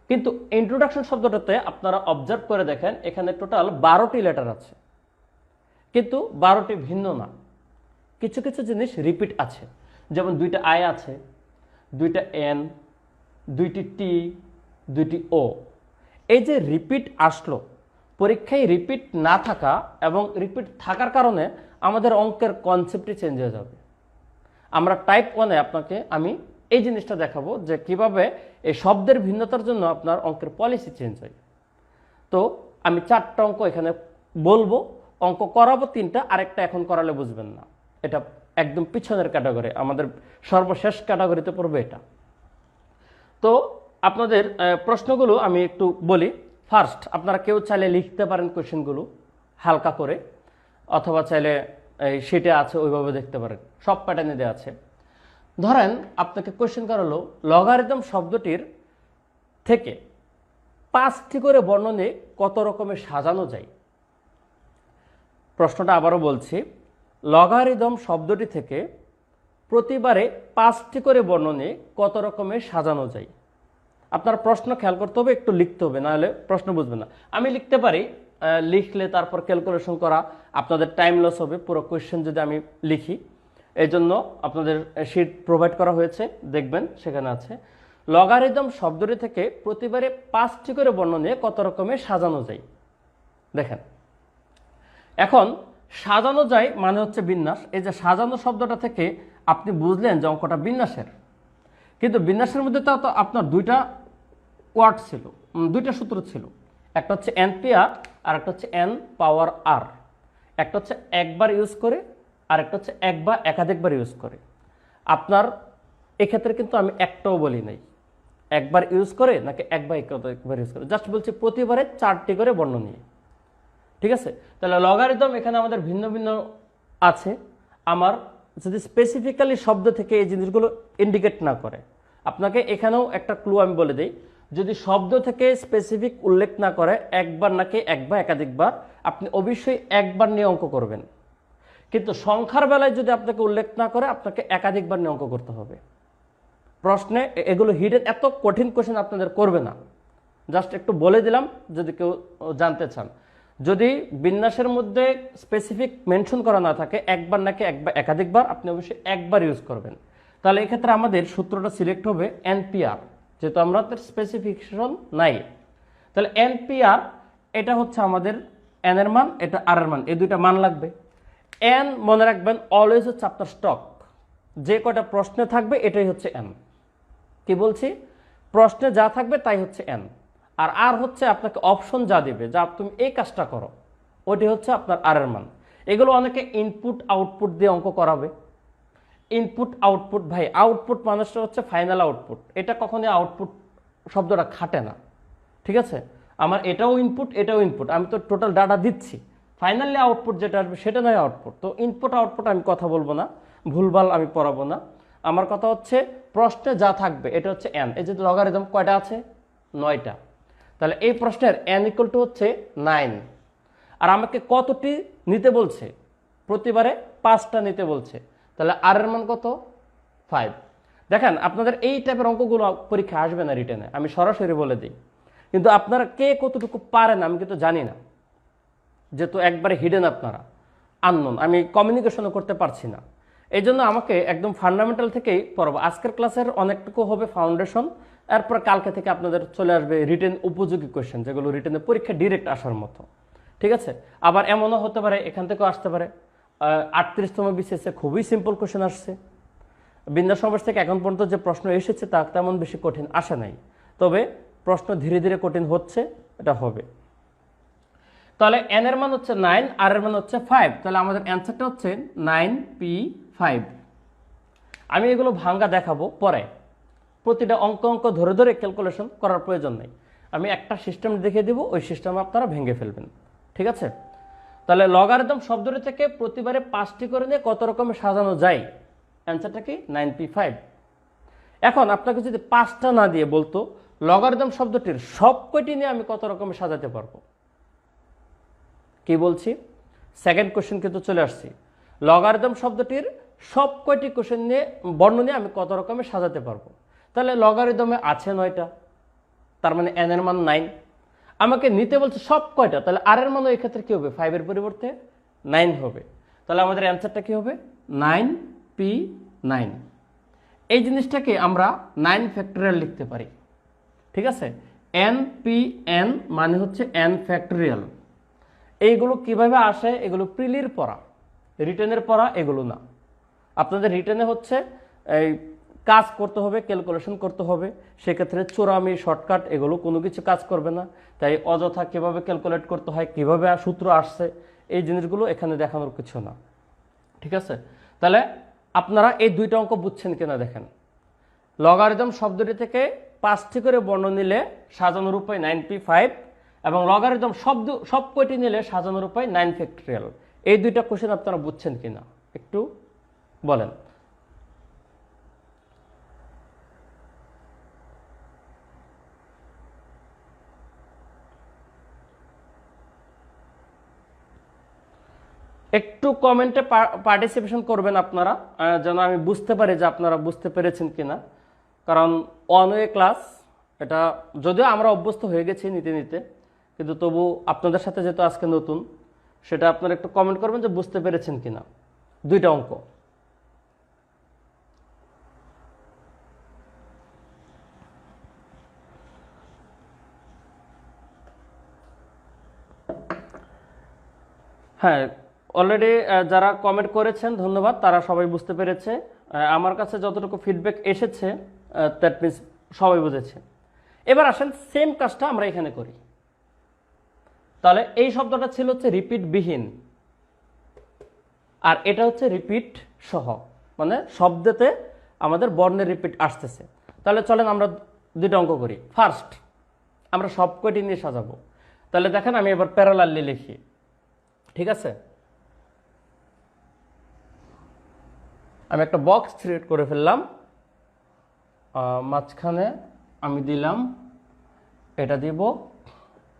কিন্তু ইন্ট্রোডাকশন শব্দটাতে আপনারা অবজার্ভ করে দেখেন এখানে টোটাল 12টি লেটার আছে, কিন্তু 12টি ভিন্ন না। কিছু কিছু জিনিস রিপিট আছে, যেমন 2টা আই আছে, 2টা এন, 2টি টি, 2টি ও। এই যে রিপিট আসলো, পরীক্ষায় রিপিট না থাকা এবং রিপিট থাকার কারণে আমাদের অঙ্কের কনসেপ্টই চেঞ্জ হয়ে যাবে। আমরা টাইপ 1-এ আপনাকে আমি এই জিনিসটা দেখাবো যে কিভাবে এই শব্দের ভিন্নতার জন্য আপনার অঙ্কের পলিসি চেঞ্জ হয়। তো আমি 4টা অঙ্ক এখানে বলবো, অঙ্ক করাবো 3টা, আরেকটা এখন করালে বুঝবেন না। এটা একদম পিছনের ক্যাটাগরি, আমাদের সর্বশেষ ক্যাটাগরিতে পড়বে এটা। তো আপনাদের প্রশ্নগুলো আমি একটু বলি। ফার্স্ট, আপনারা কেউ চাইলে লিখতে পারেন কোয়েশ্চেনগুলো হালকা করে, অথবা চাইলে এই শিটে আছে ওইভাবে দেখতে পারেন, সব প্যাটার্নে দেওয়া আছে। ধরেন আপনাকে কোয়েশ্চেন করা হলো লগারিদম শব্দটির থেকে 5টি করে বর্ণনে কত রকমের সাজানো যায়। প্রশ্নটা আবারও বলছি, লগারিদম শব্দটি থেকে প্রতিবারে 5টি করে বর্ণনে কত রকমের সাজানো যায়। আপনার প্রশ্ন খেয়াল করতে হবে, একটু লিখতে হবে, নাহলে প্রশ্ন বুঝবে না। আমি লিখতে পারি, লিখলে তারপর ক্যালকুলেশন করা আপনাদের টাইম লস হবে পুরো কোয়েশ্চেন যদি আমি লিখি। এই জন্য আপনাদের শিট প্রোভাইড করা হয়েছে, দেখবেন সেখানে আছে লগারিদম শব্দটি থেকে প্রতিবারে 5টি করে বর্ণনে কত রকমের সাজানো যায়। দেখেন, এখন সাজানো যায় মানে হচ্ছে বিন্যাস। এই যে সাজানো শব্দটা থেকে আপনি বুঝলেন যে অঙ্কটা বিন্যাসের, কিন্তু বিন্যাসের মধ্যে তো আপনার 2টা ওয়ার্ড ছিল, 2টা সূত্র ছিল। একটা হচ্ছে NPR আর একটা হচ্ছে N পাওয়ার R। একটা হচ্ছে একবার ইউজ করে আর একটা হচ্ছে এক বা একাধিকবার ইউজ করে। আপনার এক্ষেত্রে কিন্তু আমি একটাও বলি নাই একবার ইউজ করে নাকি এক বা একাধিকবার ইউজ করে, জাস্ট বলছি প্রতিবারে 4টি করে বর্ণ নিয়ে, ঠিক আছে? তাহলে লগারিদম এখানে আমাদের ভিন্ন ভিন্ন আছে। আমার যদি স্পেসিফিক্যালি শব্দ থেকে এই জিনিসগুলো ইন্ডিকেট না করে, আপনাকে এখানেও একটা ক্লু আমি বলে দিই, যদি শব্দ থেকে স্পেসিফিক উল্লেখ না করে একবার নাকি এক বা একাধিকবার, আপনি অবশ্যই একবার নিয়ে অঙ্ক করবেন। কিন্তু সংখ্যার বেলায় যদি আপনাকে উল্লেখ না করে আপনাকে একাধিকবার নিয়ে অঙ্ক করতে হবে। প্রশ্নে এগুলো হিডেন, এত কঠিন কোশ্চেন আপনাদের করবে না, জাস্ট একটু বলে দিলাম যদি কেউ জানতে চান। যদি বিন্যাসের মধ্যে স্পেসিফিক মেনশন করা না থাকে একবার নাকি এক বা একাধিকবার, আপনি অবশ্যই একবার ইউজ করবেন। তাহলে এক্ষেত্রে আমাদের সূত্রটা সিলেক্ট হবে NPR, যেহেতু আমাদের স্পেসিফিকেশন নাই। তাহলে NPR এটা হচ্ছে আমাদের n এর মান, এটা r এর মান, এই দুইটা মান লাগবে। n মনে রাখবেন অলওয়েজ হচ্ছে আপনার স্টক, যে কয়টা প্রশ্নে থাকবে এটাই হচ্ছে n। কি বলছি, প্রশ্নে যা থাকবে তাই হচ্ছে n, আর r হচ্ছে আপনাকে অপশন যা দিবে, যা তুমি এই কাজটা করো, ওটি হচ্ছে আপনার r এর মান। এগুলো অনেকে ইনপুট আউটপুট দিয়ে অঙ্ক করাবে। ইনপুট আউটপুট ভাই, আউটপুট মানুষটা হচ্ছে ফাইনাল আউটপুট, এটা কখনোই আউটপুট শব্দটা খাটে না। ঠিক আছে, আমার এটাও ইনপুট এটাও ইনপুট, আমি তো টোটাল ডাটা দিচ্ছি, ফাইনালি আউটপুট যেটা আসবে সেটা নয় আউটপুট। তো ইনপুট আউটপুট আমি কথা বলবো না, ভুলভাল আমি পড়াবো না। আমার কথা হচ্ছে প্রশ্নে যা থাকবে এটা হচ্ছে n। এই যে লগারিদম কয়টা আছে, 9টা। তাহলে এই প্রশ্নের n ইকুয়াল টু হচ্ছে 9, আর আমাকে কতটি নিতে বলছে, প্রতিবারে 5টা নিতে বলছে। তাহলে r এর মান কত, 5। দেখেন আপনাদের এই টাইপের অঙ্কগুলো পরীক্ষা আসবে না রিটেনে, আমি সরাসরি বলে দিই। কিন্তু আপনারা কে কতটুকু পারেন আমি কিন্তু জানি না, যেহেতু একবারে হিডেন, আপনারা আননোন, আমি কমিউনিকেশনও করতে পারছি না। এই জন্য আমাকে একদম ফান্ডামেন্টাল থেকেই পড়াবো। আজকের ক্লাসের অনেকটুকু হবে ফাউন্ডেশন, এরপর কালকে থেকে আপনাদের চলে আসবে রিটেন উপযোগী কোয়েশ্চেন, যেগুলো রিটেনে পরীক্ষা ডিরেক্ট আসার মতো। ঠিক আছে, আবার এমনও হতে পারে এখান থেকেও আসতে পারে। 38তম বিসিএসে খুবই সিম্পল কোয়েশ্চেন আসছে, বিন্যাস সমাবেশ থেকে এখন পর্যন্ত যে প্রশ্ন এসেছে তা তেমন বেশি কঠিন আসে নাই, তবে প্রশ্ন ধীরে ধীরে কঠিন হচ্ছে, এটা হবে। তাহলে n এর মান হচ্ছে 9, r এর মান হচ্ছে 5। তাহলে আমাদের অ্যান্সারটা হচ্ছে 9p5। আমি এগুলো ভাঙ্গা দেখাবো পরে, প্রতিটা অঙ্ক ধরে ধরে ক্যালকুলেশন করার প্রয়োজন নেই, আমি একটা সিস্টেম দেখিয়ে দিব, ওই সিস্টেমে আপনারা ভেঙে ফেলবেন। ঠিক আছে, তাহলে লগারিদম শব্দটি থেকে প্রতিবারে 5টি করে নিয়ে কত রকমের সাজানো যায়, অ্যান্সারটা কি 9p5। এখন আপনাকে যদি 5টা না দিয়ে বলতো লগারিদম শব্দটির সব কয়টি নিয়ে আমি কত রকমের সাজাতে পারবো, কি বলছি, সেকেন্ড কোশ্চেন কিন্তু চলে আসছি। লগারিদম শব্দটির সব কয়টি কোশ্চেন নিয়ে বর্ণ নিয়ে আমি কত রকমের সাজাতে পারবো। তাহলে লগারিদমে আছে 9টা, তার মানে n এর মান 9। আমাকে নিতে বলছে সব কয়টা, তাহলে r এর মানও এই ক্ষেত্রে কি হবে, 5 এর পরিবর্তে 9 হবে। তাহলে আমাদের অ্যান্সারটা কি হবে, 9p9। এই জিনিসটাকে আমরা 9 ফ্যাক্টরিয়াল লিখতে পারি। ঠিক আছে, npn মানে হচ্ছে n ফ্যাক্টরিয়াল। এইগুলো কিভাবে আসে, এগুলো প্রিলির পড়া, রিটেনের পড়া এগুলো না। আপনাদের রিটেনে হচ্ছে এই কাজ করতে হবে, ক্যালকুলেশন করতে হবে, সেক্ষেত্রে চোরামি শর্টকাট এগুলো কোনো কিছু কাজ করবে না। তাই অযথা কিভাবে ক্যালকুলেট করতে হয়, কিভাবে সূত্র আসছে, এই জিনিসগুলো এখানে দেখানোর কিছু না। ঠিক আছে, তাহলে আপনারা এই দুইটা অঙ্ক বুঝছেন কিনা দেখেন। লগারিদম শব্দটি থেকে 5টি করে বর্ণ নিলে সাজানোর উপায় 9p5, এবং লগারিদম শব্দ সব কয়টি নিলে সাজানোর উপায় 9 ফ্যাক্টরিয়াল। এই দুইটা কোশ্চেন আপনারা বুঝছেন কিনা একটু বলেন। একটু কমেন্টে পার্টিসিপেশন করবেন আপনারা, যেন আমি বুঝতে পারি যে আপনারা বুঝতে পেরেছেন কিনা। কারণ ওয়ান ওয়ে ক্লাস, এটা যদিও আমরা অভ্যস্ত হয়ে গেছি নিতে নিতে, কিন্তু তবু আপনাদের সাথে যেহেতু আজকে নতুন, সেটা আপনারা একটু কমেন্ট করবেন যে বুঝতে পেরেছেন কিনা দুইটা অঙ্ক। হ্যাঁ, অলরেডি যারা কমেন্ট করেছেন ধন্যবাদ, তারা সবাই বুঝতে পেরেছে। আমার কাছে যতটুকু ফিডব্যাক এসেছে দ্যাট মিনস সবাই বুঝেছে। এবার আসেন সেম কাজটা আমরা এখানে করি। তাহলে এই শব্দটা ছিল হচ্ছে রিপিট বিহীন, আর এটা হচ্ছে রিপিট সহ, মানে শব্দতে আমাদের বর্ণের রিপিট আসতেছে। তাহলে চলেন আমরা দুইটা অঙ্ক করি। ফার্স্ট আমরা সব কয়টি নিয়ে সাজাবো। তাহলে দেখেন আমি এবার প্যারালালি লিখি। ঠিক আছে, আমি একটা বক্স ক্রিয়েট করে ফেললাম, মাঝখানে আমি দিলাম এটা দিব,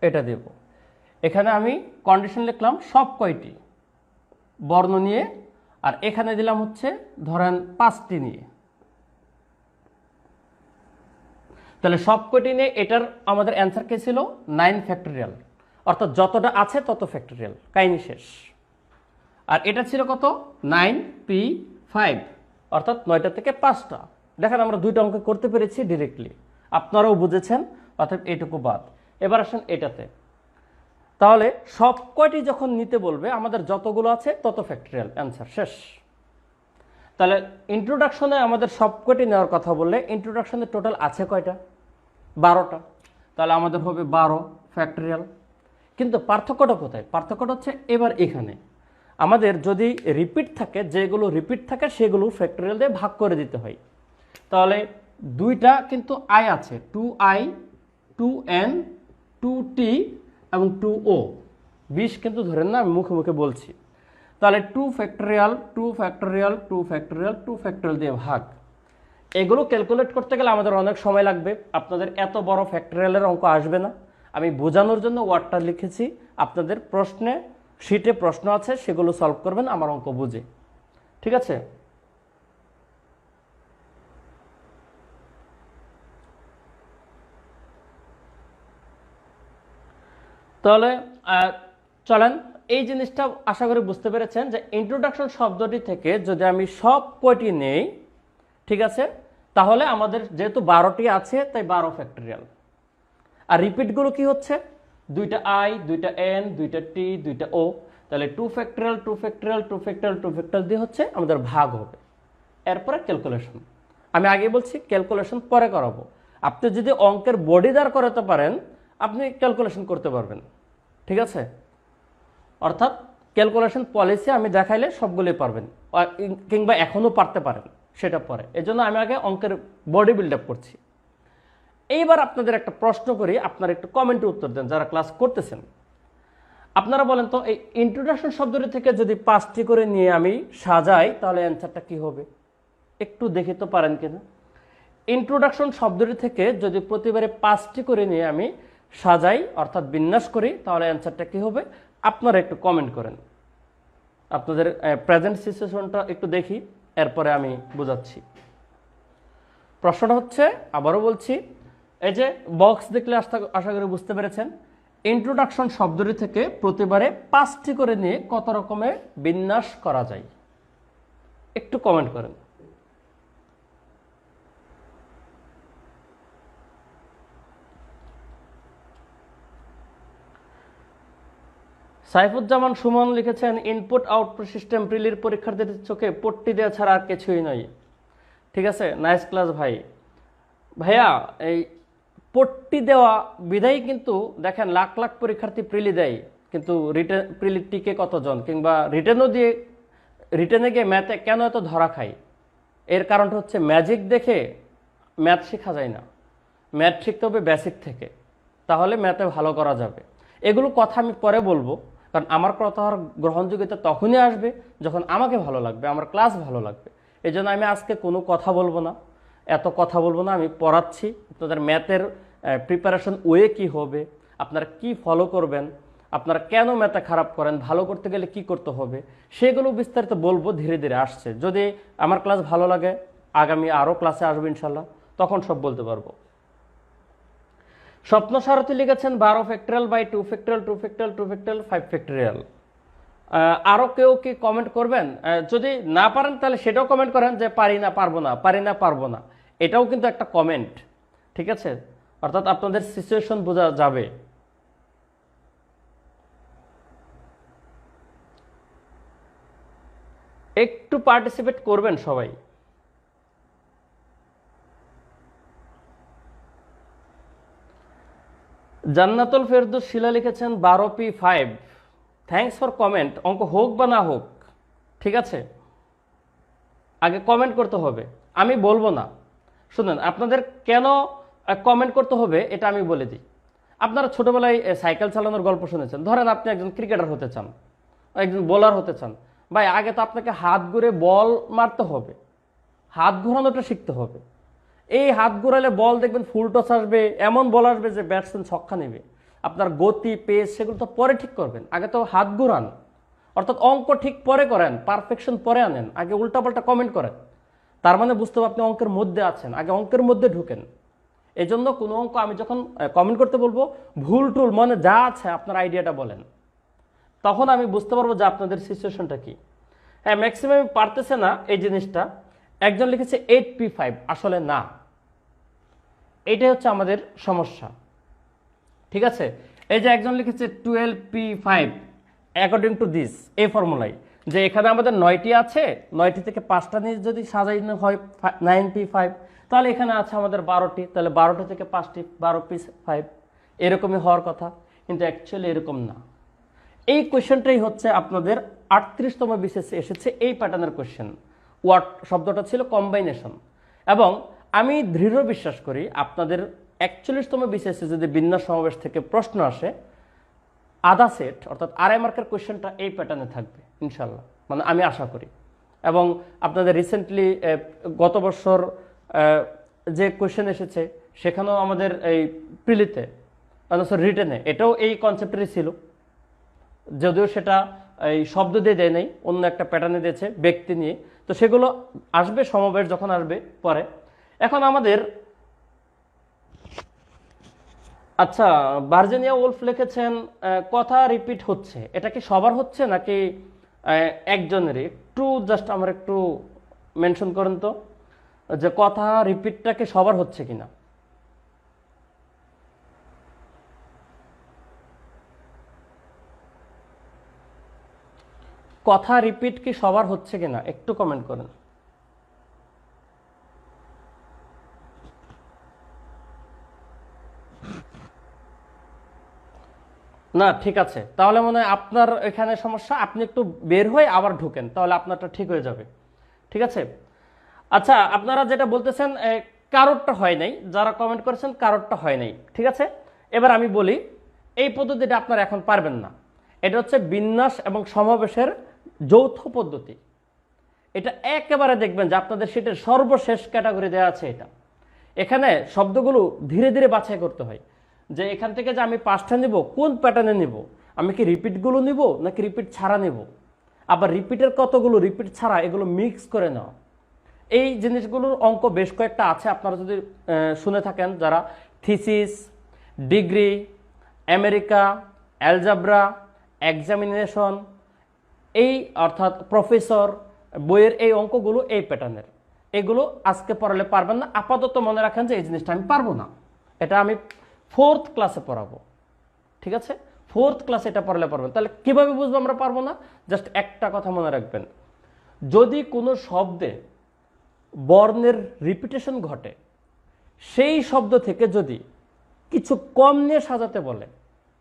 এটা দিব। এখানে আমি কন্ডিশন লিখলাম সব কয়টি বর্ণ নিয়ে, আর এখানে দিলাম হচ্ছে ধরেন 5টি নিয়ে। তাহলে সব কয়টি নিয়ে এটার আমাদের অ্যান্সার কে ছিল 9 ফ্যাক্টরিয়াল, অর্থাৎ যতটা আছে তত ফ্যাক্টরিয়াল, কাহিনী শেষ। আর এটা ছিল কত, 9p5, অর্থাৎ 9টা থেকে 5টা। দেখেন আমরা দুইটা অঙ্ক করতে পেরেছি ডিরেক্টলি। আপনারাও বুঝেছেন, অর্থাৎ এইটুকু বাদ। এবার আসেন এটাতে। তাহলে সব কয়টি যখন নিতে বলবে, আমাদের যতগুলো আছে তত ফ্যাক্টরিয়াল, অ্যান্সার শেষ। তাহলে ইন্ট্রোডাকশনে আমাদের সব কয়টি নেওয়ার কথা বললে, ইন্ট্রোডাকশনে টোটাল আছে কয়টা? 12টা। তাহলে আমাদের হবে 12 ফ্যাক্টরিয়াল। কিন্তু পার্থক্যটা কোথায়? পার্থক্যটা হচ্ছে এবার এখানে আমাদের যদি রিপিট থাকে, যেগুলো রিপিট থাকে সেগুলো ফ্যাক্টরিয়াল দিয়ে ভাগ করে দিতে হয়। তাহলে দুইটা কিন্তু আই আছে, 2i, 2n, 2t এবং 2o। 20 কিন্তু ধরেন না, আমি মুখে মুখে বলছি। তাহলে 2 ফ্যাক্টরিয়াল, 2 ফ্যাক্টরিয়াল, 2 ফ্যাক্টরিয়াল, 2 ফ্যাক্টরিয়াল দিয়ে ভাগ। এগুলো ক্যালকুলেট করতে গেলে আমাদের অনেক সময় লাগবে, আপনাদের এত বড় ফ্যাক্টরিয়ালের অঙ্ক আসবে না। আমি বোঝানোর জন্য ওয়ার্ডটা লিখেছি, আপনাদের প্রশ্নে শিটে প্রশ্ন আছে, সেগুলো সলভ করবেন আমার অঙ্ক বুঝে। ঠিক আছে? তাহলে চলেন, এই জিনিসটা আশা করি বুঝতে পেরেছেন যে ইন্ট্রোডাকশন শব্দটি থেকে যদি আমি সব কয়টি নেই, ঠিক আছে, তাহলে আমাদের যেহেতু 12টি আছে তাই 12 ফ্যাক্টরিয়াল। আর রিপিটগুলো কি হচ্ছে? দুইটা আই, দুইটা এন, দুইটা টি, দুইটা ও। তাহলে 2 ফ্যাক্টরিয়াল, 2 ফ্যাক্টরিয়াল, 2 ফ্যাক্টরিয়াল, 2 ফ্যাক্টরিয়াল দিয়ে হচ্ছে আমাদের ভাগ হবে। এরপরে ক্যালকুলেশন। আমি আগে বলছি ক্যালকুলেশন পরে করাবো। আপনি যদি অঙ্কের বডি দাঁড় করাতে পারেন, আপনি ক্যালকুলেশন করতে পারবেন। ঠিক আছে? অর্থাৎ ক্যালকুলেশন পলিসি আমি দেখাইলে সবগুলোই পারবেন, কিংবা এখনও পারতে পারেন, সেটা পরে। এজন্য আমি আগে অঙ্কের বডি বিল্ড আপ করছি। এইবার আপনাদের একটা প্রশ্ন করি, আপনারা একটু কমেন্টে উত্তর দেন যারা ক্লাস করতেছেন। আপনারা বলেন তো, এই ইন্ট্রোডাকশন শব্দটি থেকে যদি 5টি করে নিয়ে আমি সাজাই, তাহলে অ্যান্সারটা কি হবে? একটু দেখে তো পারেন কিনা। ইন্ট্রোডাকশন শব্দটি থেকে যদি প্রতিবারে 5টি করে নিয়ে আমি সাজাই, অর্থাৎ বিন্যাস করি, তাহলে অ্যান্সারটা কি হবে? আপনারা একটু কমেন্ট করেন। আপনাদের প্রেজেন্ট সিচুয়েশনটা একটু দেখি, এরপরে আমি বোঝাচ্ছি। প্রশ্নটা হচ্ছে, আবারও বলছি, এই যে বক্স দেখলে আশা করি বুঝতে পেরেছেন। ইন্ট্রোডাকশন শব্দটি থেকে প্রতিবারে 5টি করে নিয়ে কত রকমের বিন্যাস করা যায়? একটু কমেন্ট করেন। সাইফুজ্জামান সুমন লিখেছেন, ইনপুট আউটপুট সিস্টেম প্রিলির পরীক্ষার্থীদের চোখে পট্টি দেওয়া ছাড়া আর কিছুই নয়। ঠিক আছে, নাইস ক্লাস ভাই। ভাইয়া, এই পট্টি দেওয়া বিধায় কিন্তু দেখেন লাখ লাখ পরীক্ষার্থী প্রিলি দেয়, কিন্তু রিটেন প্রিলি টিকে কতজন, কিংবা রিটেনে গিয়ে ম্যাথে কেন এত ধরা খায়? এর কারণটা হচ্ছে ম্যাজিক দেখে ম্যাথ শেখা যায় না। ম্যাথ শিখতে হবে বেসিক থেকে, তাহলে ম্যাথে ভালো করা যাবে। এগুলো কথা আমি পরে বলবো, কারণ আমার কথার গ্রহণযোগ্যতা তখনই আসবে যখন আমাকে ভালো লাগবে, আমার ক্লাস ভালো লাগবে। এই জন্য আমি আজকে কোনো কথা বলবো না, এত কথা বলবো না। আমি পড়াচ্ছি, আপনাদের ম্যাথের প্রিপারেশন ওয়ে কি হবে, আপনারা কি ফলো করবেন, আপনারা কেন ম্যাথে খারাপ করেন, ভালো করতে গেলে কি করতে হবে, সেগুলো বিস্তারিত বলবো। ধীরে ধীরে আসছে, যদি আমার ক্লাস ভালো লাগে আগামী আরও ক্লাসে আসবো ইনশাল্লাহ, তখন সব বলতে পারবো। স্বপ্ন সারথী লিখেছেন 12 factorial by 2 factorial, 2 factorial, 2 factorial, 5 factorial. আরও কেউ কি কমেন্ট করবেন? যদি না পারেন তাহলে সেটাও কমেন্ট করেন যে পারি না, পারবো না, পারি না, পারবো না। এটাও কিন্তু একটা কমেন্ট। ঠিক আছে? অর্থাৎ আপনাদের সিচুয়েশন বোঝা যাবে। একটু পার্টিসিপেট করবেন সবাই। জান্নাতুল ফেরদৌস শিলা লিখেছেন 12p5। Thanks for comment. অঙ্ক হোক বা না হোক, ঠিক আছে, আগে কমেন্ট করতে হবে, আমি বলবো না। শুনুন, আপনাদের কেন কমেন্ট করতে হবে এটা আমি বলে দিই। আপনারা ছোটবেলায় সাইকেল চালানোর গল্প শুনেছেন। ধরেন আপনি একজন ক্রিকেটার হতে চান, একজন বোলার হতে চান। ভাই, আগে তো আপনাকে হাত ঘুরে বল মারতে হবে, হাত ঘোরানোটা শিখতে হবে। এই হাত ঘোরালে বল দেখবেন ফুল টস আসবে, এমন বল আসবে যে ব্যাটসম্যান ছক্কা নেবে। আপনার গতি, পেস সেগুলো তো পরে ঠিক করবেন, আগে তো হাত ঘোরান। অর্থাৎ অঙ্ক ঠিক পরে করেন, পারফেকশন পরে আনেন, আগে উল্টাপাল্টা কমেন্ট করেন। তার মানে বুঝতে হবে আপনি অঙ্কের মধ্যে আছেন, আগে অঙ্কের মধ্যে ঢুকেন। এই জন্য কোনো অঙ্ক আমি যখন কমেন্ট করতে বলবো, ভুল টুল মনে যা আছে আপনার আইডিয়াটা বলেন, তখন আমি বুঝতে পারবো যে আপনাদের সিচুয়েশনটা কি। হ্যাঁ, ম্যাক্সিমাম পারতেছে না এই জিনিসটা। একজন লিখেছে 8p5, আসলে না, এইটাই হচ্ছে আমাদের সমস্যা। ঠিক আছে, এই যে একজন লিখেছে 12p5 অ্যাকর্ডিং টু দিস, এই ফর্মুলায় যে এখানে আমাদের 9টি আছে, 9টি থেকে 5টা নিয়ে যদি সাজানো হয় 9p5, তাহলে এখানে আছে আমাদের 12টি, তাহলে 12টি থেকে 5টি 12p5, এরকমই হওয়ার কথা, কিন্তু অ্যাকচুয়ালি এরকম না। এই কোয়েশ্চেনটাই হচ্ছে আপনাদের 38তম বিসিএসে এসেছে, এই প্যাটার্নের কোয়েশ্চেন। ওয়ার্ড শব্দটা ছিল কম্বাইনেশন, এবং আমি দৃঢ় বিশ্বাস করি আপনাদের 41তম বিসিএসে যদি বিন্যাস সমাবেশ থেকে প্রশ্ন আসে, আধা সেট অর্থাৎ আড়াই মার্কের কোয়েশ্চেনটা এই প্যাটার্নে থাকবে ইনশাল্লাহ, মানে আমি আশা করি। এবং আপনাদের রিসেন্টলি গত বছর যে কোয়েশ্চেন এসেছে সেখানেও আমাদের এই প্রিলিতে রিটেনে এটাও এই কনসেপ্টেরই ছিল, যদিও সেটা এই শব্দ দিয়ে দেয় নাই, অন্য একটা প্যাটার্নে দিয়েছে ব্যক্তি নিয়ে। তো সেগুলো আসবে সমাবেশ যখন আসবে পরে। এখন আমাদের আচ্ছা, ভার্জিনিয়া উলফ লিখেছেন কথা রিপিট হচ্ছে, এটা কি সবার হচ্ছে নাকি একজনেরই? একটু জাস্ট আমার একটু মেনশন করেন তো যে কথা রিপিটটা কি সবার হচ্ছে কিনা। কথা রিপিট কি সবার হচ্ছে কিনা একটু কমেন্ট করেন। না, ঠিক আছে, তাহলে মনে হয় আপনার এখানে সমস্যা, আপনি একটু বের হয়ে আবার ঢুকেন, তাহলে আপনারটা ঠিক হয়ে যাবে। ঠিক আছে, আচ্ছা, আপনারা যেটা বলতেছেন কারোরটা হয় নাই, যারা কমেন্ট করেছেন কারোরটা হয় নাই। ঠিক আছে, এবার আমি বলি, এই পদ্ধতিটা আপনারা এখন পারবেন না। এটা হচ্ছে বিন্যাস এবং সমাবেশের যৌথ পদ্ধতি। এটা একেবারে দেখবেন যে আপনাদের শীটের সর্বশেষ ক্যাটাগরি দেওয়া আছে। এটা এখানে শব্দগুলো ধীরে ধীরে বাছাই করতে হয়, যে এখান থেকে যে আমি 5টা নিব, কোন প্যাটার্নে নিব, আমি কি রিপিটগুলো নিব নাকি রিপিট ছাড়া নিব, আবার রিপিটের কতগুলো রিপিট ছাড়া, এগুলো মিক্স করে নেওয়া। এই জিনিসগুলোর অঙ্ক বেশ কয়েকটা আছে, আপনারা যদি শুনে থাকেন, যারা thesis, degree, America, algebra, examination, এই অর্থাৎ প্রফেসর বইয়ের এই অঙ্কগুলো এই প্যাটার্নের, এগুলো আজকে পড়ালে পারবেন না। আপাতত মনে রাখেন যে এই জিনিসটা আমি পারবো না, এটা আমি 4th ক্লাসে পড়াবো। ঠিক আছে, 4th ক্লাসে এটা পড়ালে পারবেন। তাহলে কিভাবে বুঝবো আমরা পারবো না? জাস্ট একটা কথা মনে রাখবেন, যদি কোনো শব্দে বর্ণের রিপিটেশন ঘটে, সেই শব্দ থেকে যদি কিছু কম নিয়ে সাজাতে বলে,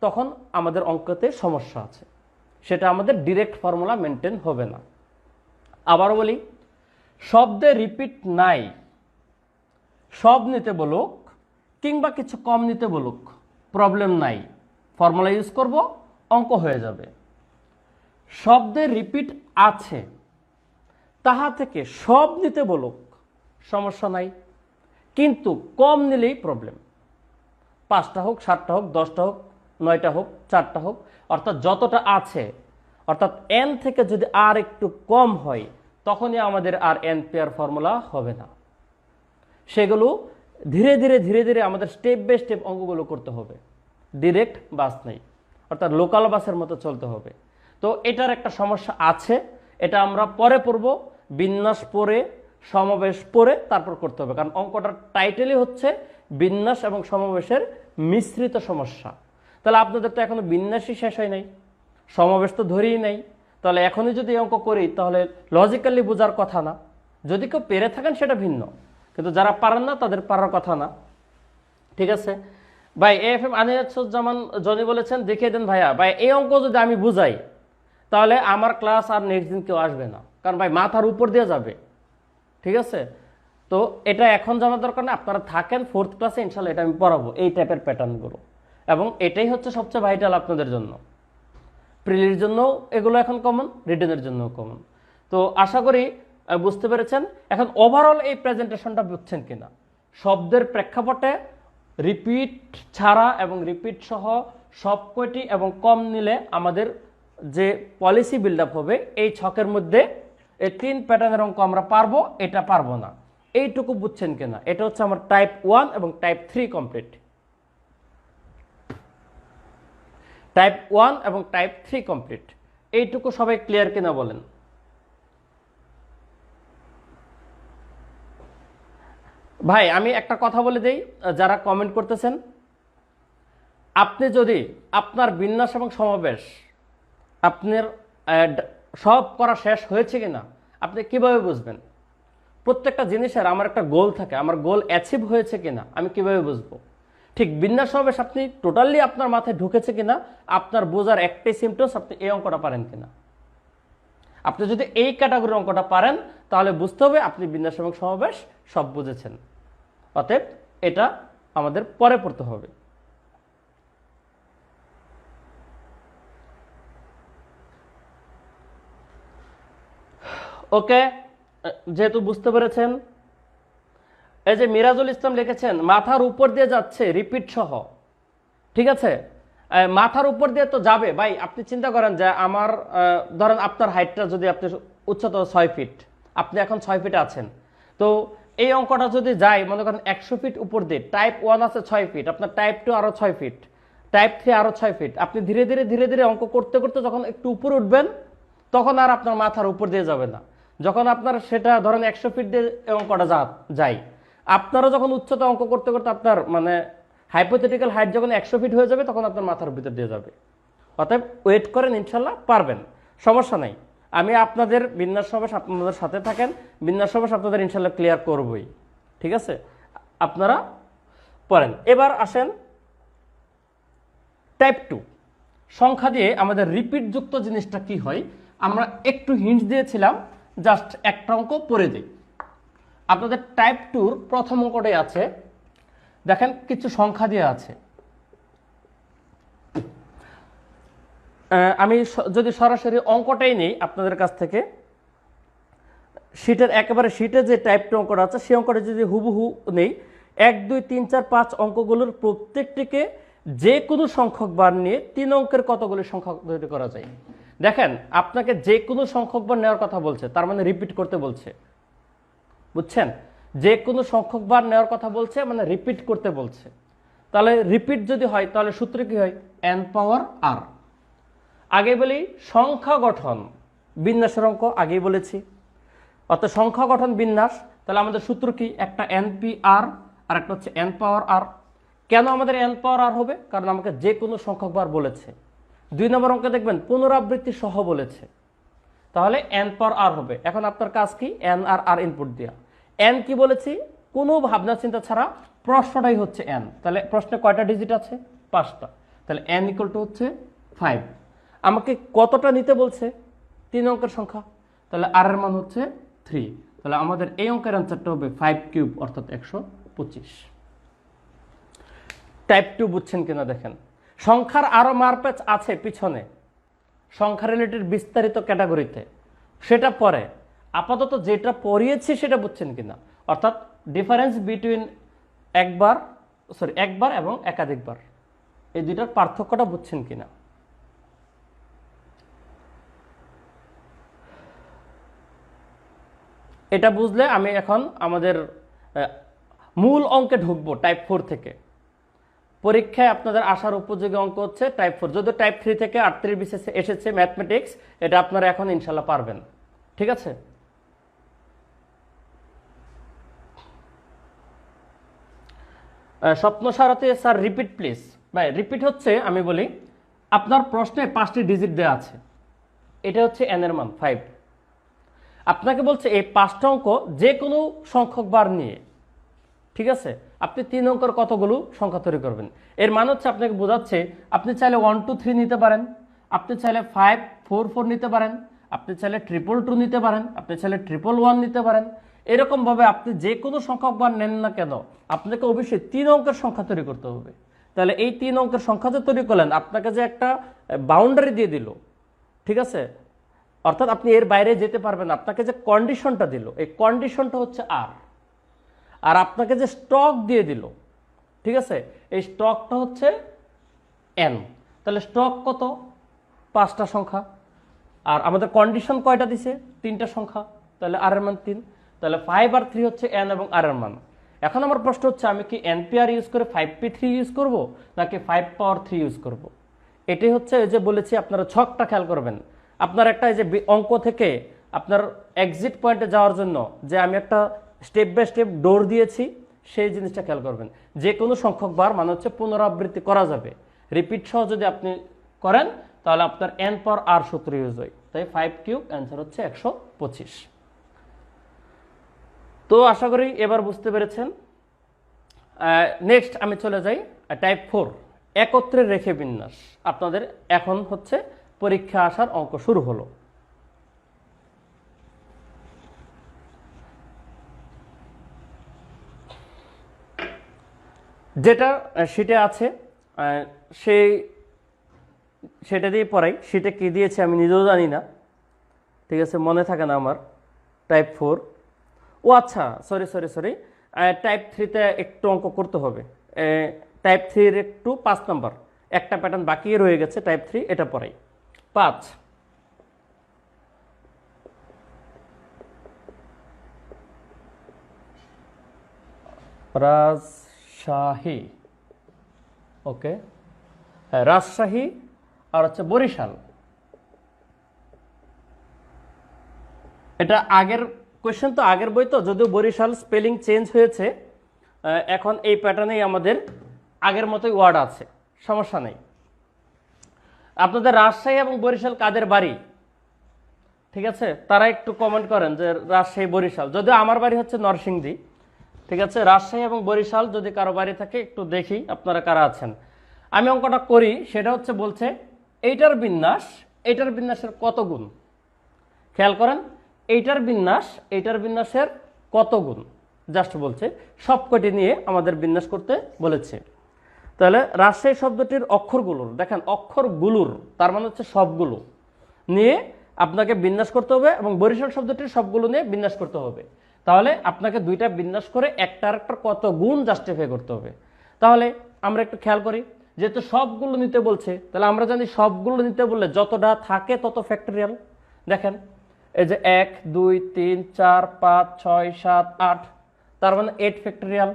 তখন আমাদের অঙ্কতে সমস্যা আছে, সেটা আমাদের ডিরেক্ট ফর্মুলা মেনটেন হবে না। আবারও বলি, শব্দে রিপিট নাই, সব নিতে বলুক কিংবা কিছু কম নিতে বলুক, প্রবলেম নাই, ফর্মুলা ইউজ করব, অঙ্ক হয়ে যাবে। শব্দে রিপিট আছে, তাহা থেকে সব নিতে বলুক, সমস্যা নাই, কিন্তু কম নিলেই প্রবলেম। 5টা হোক, 7টা হোক, 10টা হোক, 9টা হোক, 4টা হোক, অর্থাৎ যতটা আছে, অর্থাৎ n থেকে যদি আর একটু কম হয়, তখনই আমাদের আর n পেয়ার ফর্মুলা হবে না। সেগুলো ধীরে ধীরে ধীরে ধীরে আমাদের স্টেপ বাই স্টেপ অঙ্কগুলো করতে হবে, ডিরেক্ট বাস নেই, অর্থাৎ লোকাল বাসের মতো চলতে হবে। তো এটার একটা সমস্যা আছে, এটা আমরা পরে পড়ব, বিন্যাস পড়ে সমাবেশ পড়ে তারপর করতে হবে, কারণ অঙ্কটার টাইটেলই হচ্ছে বিন্যাস এবং সমাবেশের মিশ্রিত সমস্যা। তাহলে আপনাদের তো এখনো বিন্যাসই শেষ হয় নাই, সমাবেশ তো ধরেই নাই, তাহলে এখনই যদি অঙ্ক করি তাহলে লজিক্যালি বোঝার কথা না। যদি কেউ পেরে থাকেন সেটা ভিন্ন, কিন্তু যারা পারেন না তাদের পারার কথা না। ঠিক আছে ভাই, AFM আনিয়াতুজ্জামান জনি বলেছেন দেখিয়ে দেন ভাইয়া। ভাই, এই অঙ্ক যদি আমি বুঝাই তাহলে আমার ক্লাস আর নেক্সট দিন কেউ আসবে না, কারণ ভাই মাথার উপর দিয়ে যাবে। ঠিক আছে, তো এটা এখন জানার দরকার নেই, আপনারা থাকেন 4th ক্লাসে, ইনশাল্লাহ এটা আমি পড়াবো, এই টাইপের প্যাটার্নগুলো। এবং এটাই হচ্ছে সবচেয়ে ভাইটাল আপনাদের জন্য, প্রিলির জন্য এগুলো এখন কমন, রিটেনের জন্য কমন। তো আশা করি বুঝতে পেরেছেন। এখন ওভারঅল এই প্রেজেন্টেশনটা বুঝছেন কিনা, শব্দের প্রেক্ষাপটে রিপিট ছাড়া এবং রিপিট সহ সব কয়টি এবং কম নিলে আমাদের যে পলিসি বিল্ড আপ হবে, এই ছকের মধ্যে এই 3 প্যাটার্নের অঙ্ক আমরা পারবো, এটা পারবো না, এইটুকু বুঝছেন কিনা। এটা হচ্ছে আমার টাইপ 1 এবং টাইপ 3 কমপ্লিট। টাইপ 1 এবং টাইপ 3 কমপ্লিট, এইটুকু সবাই ক্লিয়ার কিনা বলেন। ভাই আমি একটা কথা বলে দেই, যারা কমেন্ট করতেছেন, আপনি যদি আপনার বিন্যাস এবং সমাবেশ আপনার সব করা শেষ হয়েছে কিনা আপনি কিভাবে বুঝবেন? প্রত্যেকটা জিনিসের আমার একটা গোল থাকে, আমার গোল অ্যাচিভ হয়েছে কিনা আমি কিভাবে বুঝবো? ঠিক বিন্যাস সমাবেশ আপনি টোটালি আপনার মাথায় ঢুকেছে কিনা আপনার বোঝার একটাই সিমটমস, আপনি এই অঙ্কটা পারেন কিনা। আপনি যদি এই ক্যাটাগরির অঙ্কটা পারেন তাহলে বুঝতে হবে আপনি বিন্যাস এবং সমাবেশ সব বুঝেছেন। অতএব এটা আমাদের পরে পড়তে হবে। ওকে, যেহেতু বুঝতে পেরেছেন, এই যে মিরাজুল ইসলাম লিখেছেন মাথার উপর দিয়ে যাচ্ছে রিপিট সহ, ঠিক আছে। মাথার উপর দিয়ে তো যাবে ভাই, আপনি চিন্তা করেন যে আমার ধরেন আপনার হাইটটা যদি আপনি উচ্চতা 6 ফিট, আপনি এখন 6 ফিটে আছেন, তো এই অঙ্কটা যদি যায় মনে করেন 100 ফিট উপর দিয়ে, টাইপ 1 আছে 6 ফিট, আপনার টাইপ 2 আরো 6 ফিট, টাইপ 3 আরো 6 ফিট, আপনি ধীরে ধীরে ধীরে ধীরে অঙ্ক করতে করতে যখন একটু উপরে উঠবেন তখন আর আপনার মাথার উপর দিয়ে যাবে না। যখন আপনার সেটা ধরেন 100 ফিট দিয়ে অঙ্কটা যায়, আপনারও যখন উচ্চতা অঙ্ক করতে করতে আপনার মানে হাইপোথেটিক্যাল হাইট যখন 100 ফিট হয়ে যাবে তখন আপনার মাথার ভিতর দিয়ে যাবে। অতএব ওয়েট করেন, ইনশাল্লাহ পারবেন, সমস্যা নাই। আমি আপনাদের বিন্যাস সমাবেশ আপনাদের সাথে থাকেন, বিন্যাস সমাবেশ আপনাদের ইনশাল্লাহ ক্লিয়ার করবই, ঠিক আছে। আপনারা পড়েন। এবার আসেন টাইপ 2 সংখ্যা দিয়ে আমাদের রিপিট যুক্ত জিনিসটা কি হয় আমরা একটু হিন্ট দিয়েছিলাম, জাস্ট একটা অঙ্ক পড়ে দিই। আপনাদের টাইপ 2-র প্রথম অঙ্কটাই আছে, দেখেন কিছু সংখ্যা দিয়ে আছে। আমি যদি সরাসরি অঙ্কটাই নেই আপনাদের কাছ থেকে, শীটের একেবারে শীটে যে টাইপ 2 অঙ্কটা আছে সেই অঙ্কটা যদি হুবহু নেই, 1 2 3 4 5 অঙ্কগুলোর প্রত্যেকটিকে যে কোনো সংখ্যক বার নিয়ে 3 অঙ্কের কতগুলি সংখ্যা তৈরি করা যায়। দেখেন আপনাকে যে কোনো সংখ্যক বার নেওয়ার কথা বলছে, তার মানে রিপিট করতে বলছে, বুঝছেন? যে কোনো সংখ্যক বার নেওয়ার কথা বলছে মানে রিপিট করতে বলছে। তাহলে রিপিট যদি হয় তাহলে সূত্র কি হয়? n পাওয়ার r। আগে বলি সংখ্যা গঠন বিন্যাসের অঙ্ক, আগেই বলেছি, অর্থাৎ সংখ্যা গঠন বিন্যাস। তাহলে আমাদের সূত্র কি? একটা npr আর একটা হচ্ছে n পাওয়ার r। কেন আমাদের n পাওয়ার r হবে? কারণ আমাকে যে কোনো সংখ্যক বার বলেছে। 2 নম্বর অঙ্কে দেখবেন পুনরাবৃত্তি সহ বলেছে, তাহলে n পাওয়ার r হবে। এখন আপনার কাজ কি? n আর r ইনপুট দেওয়া। n কি বলেছি? কোনো ভাবনা চিন্তা ছাড়া প্রশ্নটাই হচ্ছে n। তাহলে প্রশ্নে কয়টা ডিজিট আছে? 5টা। তাহলে n ইকুয়াল টু হচ্ছে 5। আমাকে কতটা নিতে বলছে? 3 অঙ্কের সংখ্যা, তাহলে r এর মান হচ্ছে 3। তাহলে আমাদের এই অঙ্কের অ্যান্সারটা হবে 5 কিউব অর্থাৎ 125। টাইপ 2 বুঝছেন কিনা দেখেন। সংখ্যার আরো মারপ্যাচ আছে পিছনে, সংখ্যা রিলেটেড বিস্তারিত ক্যাটাগরিতে, সেটা পরে। আপাতত যেটা পড়িয়েছি সেটা বুঝছেন কিনা, অর্থাৎ ডিফারেন্স বিটুইন একবার এবং একাধিকবার, এই দুইটার পার্থক্যটা বুঝছেন কিনা। এটা বুঝলে আমি এখন আমাদের মূল অঙ্কে ঢুকবো টাইপ 4 থেকে। পরীক্ষায় আপনাদের আসার উপযোগী অঙ্ক হচ্ছে টাইপ 4, যদিও টাইপ 3 থেকে 38 বিসিএস এসেছে ম্যাথমেটিক্স, এটা আপনারা এখন ইনশাল্লাহ পারবেন, ঠিক আছে। স্বপ্ন সারথী স্যার রিপিট প্লিজ। ভাই রিপিট হচ্ছে, আমি বলি আপনার প্রশ্নে 5টি ডিজিট দেওয়া আছে, এটা হচ্ছে n এর মান 5। আপনাকে বলছে এই 5টা অঙ্ক যে কোনো সংখ্যক বার নিয়ে, ঠিক আছে, আপনি 3 অঙ্কের কতগুলো সংখ্যা তৈরি করবেন। এর মানে হচ্ছে আপনাকে বোঝাচ্ছে আপনি চাইলে 1 2 3 নিতে পারেন, আপনি চাইলে 5 4 4 নিতে পারেন, আপনি চাইলে 2 2 2 নিতে পারেন, আপনি চাইলে 1 1 1 নিতে পারেন। এরকমভাবে আপনি যে কোনো সংখ্যক বার নেন না কেন আপনাকে অবশ্যই 3 অঙ্কের সংখ্যা তৈরি করতে হবে। তাহলে এই 3 অঙ্কের সংখ্যা যে তৈরি করলেন, আপনাকে যে একটা বাউন্ডারি দিয়ে দিল, ঠিক আছে, অর্থাৎ আপনি এর বাইরে যেতে পারবেন, আপনাকে যে কন্ডিশনটা দিল এই কন্ডিশনটা হচ্ছে আর আপনাকে যে স্টক দিয়ে দিল, ঠিক আছে, এই স্টকটা হচ্ছে n। তাহলে স্টক কত? 5টা সংখ্যা। আর আমাদের কন্ডিশন কয়টা দিছে? 3টা সংখ্যা, তাহলে r এর মান 3। তাহলে 5 আর 3 হচ্ছে n এবং r এর মান। এখন আমার প্রশ্ন হচ্ছে আমি কি npr ইউজ করে 5p3 ইউজ করব নাকি 5 পাওয়ার 3 ইউজ করব? এটাই হচ্ছে যে বলেছি আপনারা ছকটা খেয়াল করবেন। আপনার একটা এই যে অঙ্ক থেকে আপনার এক্সিট পয়েন্টে যাওয়ার জন্য যে আমি একটা স্টেপ বাই স্টেপ ডোর দিয়েছি, সেই জিনিসটা খেয়াল করবেন। যে কোনো সংখ্যক বার মানে হচ্ছে পুনরাবৃত্তি করা যাবে, রিপিট সহ যদি আপনি করেন তাহলে আপনার n পাওয়ার r সূত্র ইউজ হয়। তাই 5 কিউব অ্যান্সার হচ্ছে 125। তো আশা করি এবার বুঝতে পেরেছেন। নেক্সট আমি চলে যাই টাইপ 4, একত্রে রেখে বিন্যাস। আপনাদের এখন হচ্ছে পরীক্ষা আসার অঙ্ক শুরু হলো। যেটা শিটে আছে সেটা দিয়ে পড়াই। শিটে কি দিয়েছে আমি নিজেও জানি না, ঠিক আছে, মনে থাকে না আমার। টাইপ 4, ও আচ্ছা, সরি, টাইপ 3তে একটু অঙ্ক করতে হবে। টাইপ 3-র একটু 5 নাম্বার একটা প্যাটার্ন বাকি রয়ে গেছে, টাইপ 3, এটা পড়াই। 5, রাজশাহী, ওকে, হ্যাঁ রাজশাহী আর হচ্ছে বরিশাল। এটা আগের কোয়েশ্চেন তো, আগের বই তো, যদিও বরিশাল স্পেলিং চেঞ্জ হয়েছে, এখন এই প্যাটার্নেই আমাদের আগের মতোই ওয়ার্ড আছে, সমস্যা নেই। আপনাদের রাজশাহী এবং বরিশাল কাদের বাড়ি, ঠিক আছে, তারা একটু কমেন্ট করেন যে রাজশাহী বরিশাল। যদিও আমার বাড়ি হচ্ছে নরসিংদী, ঠিক আছে। রাজশাহী এবং বরিশাল যদি কারো বাড়ি থাকে একটু দেখি আপনারা কারা আছেন। আমি অঙ্কটা করি, সেটা হচ্ছে বলছে এইটার বিন্যাসের কত গুণ। খেয়াল করেন, এইটার বিন্যাসের কত গুণ, জাস্ট বলছে সবকটি নিয়ে আমাদের বিন্যাস করতে বলেছে। তাহলে রাজশাহী শব্দটির অক্ষরগুলোর, দেখেন অক্ষরগুলোর তার মানে হচ্ছে সবগুলো নিয়ে আপনাকে বিন্যাস করতে হবে, এবং বরিশাল শব্দটির সবগুলো নিয়ে বিন্যাস করতে হবে। তাহলে আপনাকে দুইটা বিন্যাস করে একটা আরেকটার কত গুণ জাস্টিফাই করতে হবে। তাহলে আমরা একটু খেয়াল করি, যেহেতু সবগুলো নিতে বলছে, তাহলে আমরা জানি সবগুলো নিতে বললে যতটা থাকে তত ফ্যাক্টরিয়াল। দেখেন এই যে 1 2 3 4 5 6 7 8, তার মানে 8 ফ্যাক্টরিয়াল।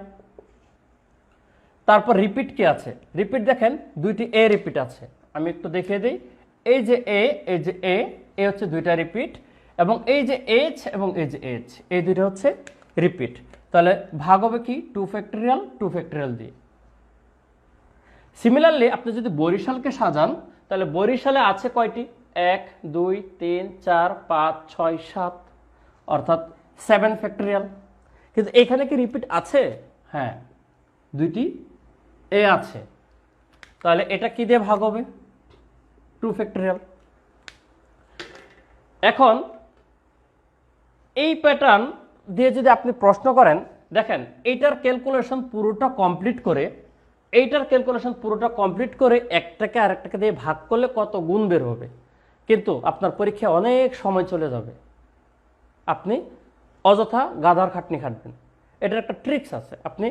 তারপর রিপিট কি আছে, রিপিট দেখেন দুইটি এ রিপিট আছে, আমি একটু দেখিয়ে দিই। এই যে এ হচ্ছে দুইটা রিপিট, এবং এই যে এইচ এবং এই যে এইচ, এই দুইটা হচ্ছে রিপিট। তাহলে ভাগ হবে কি 2 ফ্যাক্টরিয়াল দিয়ে। সিমিলারলি আপনি যদি বরিশালকে সাজান, তাহলে বরিশালে আছে কয়টি, 1 2 3 4 5 6 7, অর্থাৎ 7 ফ্যাক্টরিয়াল। কিন্তু এখানে কি রিপিট আছে? হ্যাঁ, দুইটি এ আছে। তাহলে এটা কি দিয়ে ভাগ হবে, 2 ফ্যাক্টরিয়াল। এখন এই প্যাটার্ন দিয়ে যদি আপনি প্রশ্ন করেন, দেখেন এইটার ক্যালকুলেশন পুরোটা কমপ্লিট করে একটাকে আরেকটাকে দিয়ে ভাগ করলে কত গুণ বের হবে। কিন্তু আপনার পরীক্ষায় অনেক সময় চলে যাবে, আপনি অযথা গাধার খাটনি খাটবেন। এটার একটা ট্রিক্স আছে, আপনি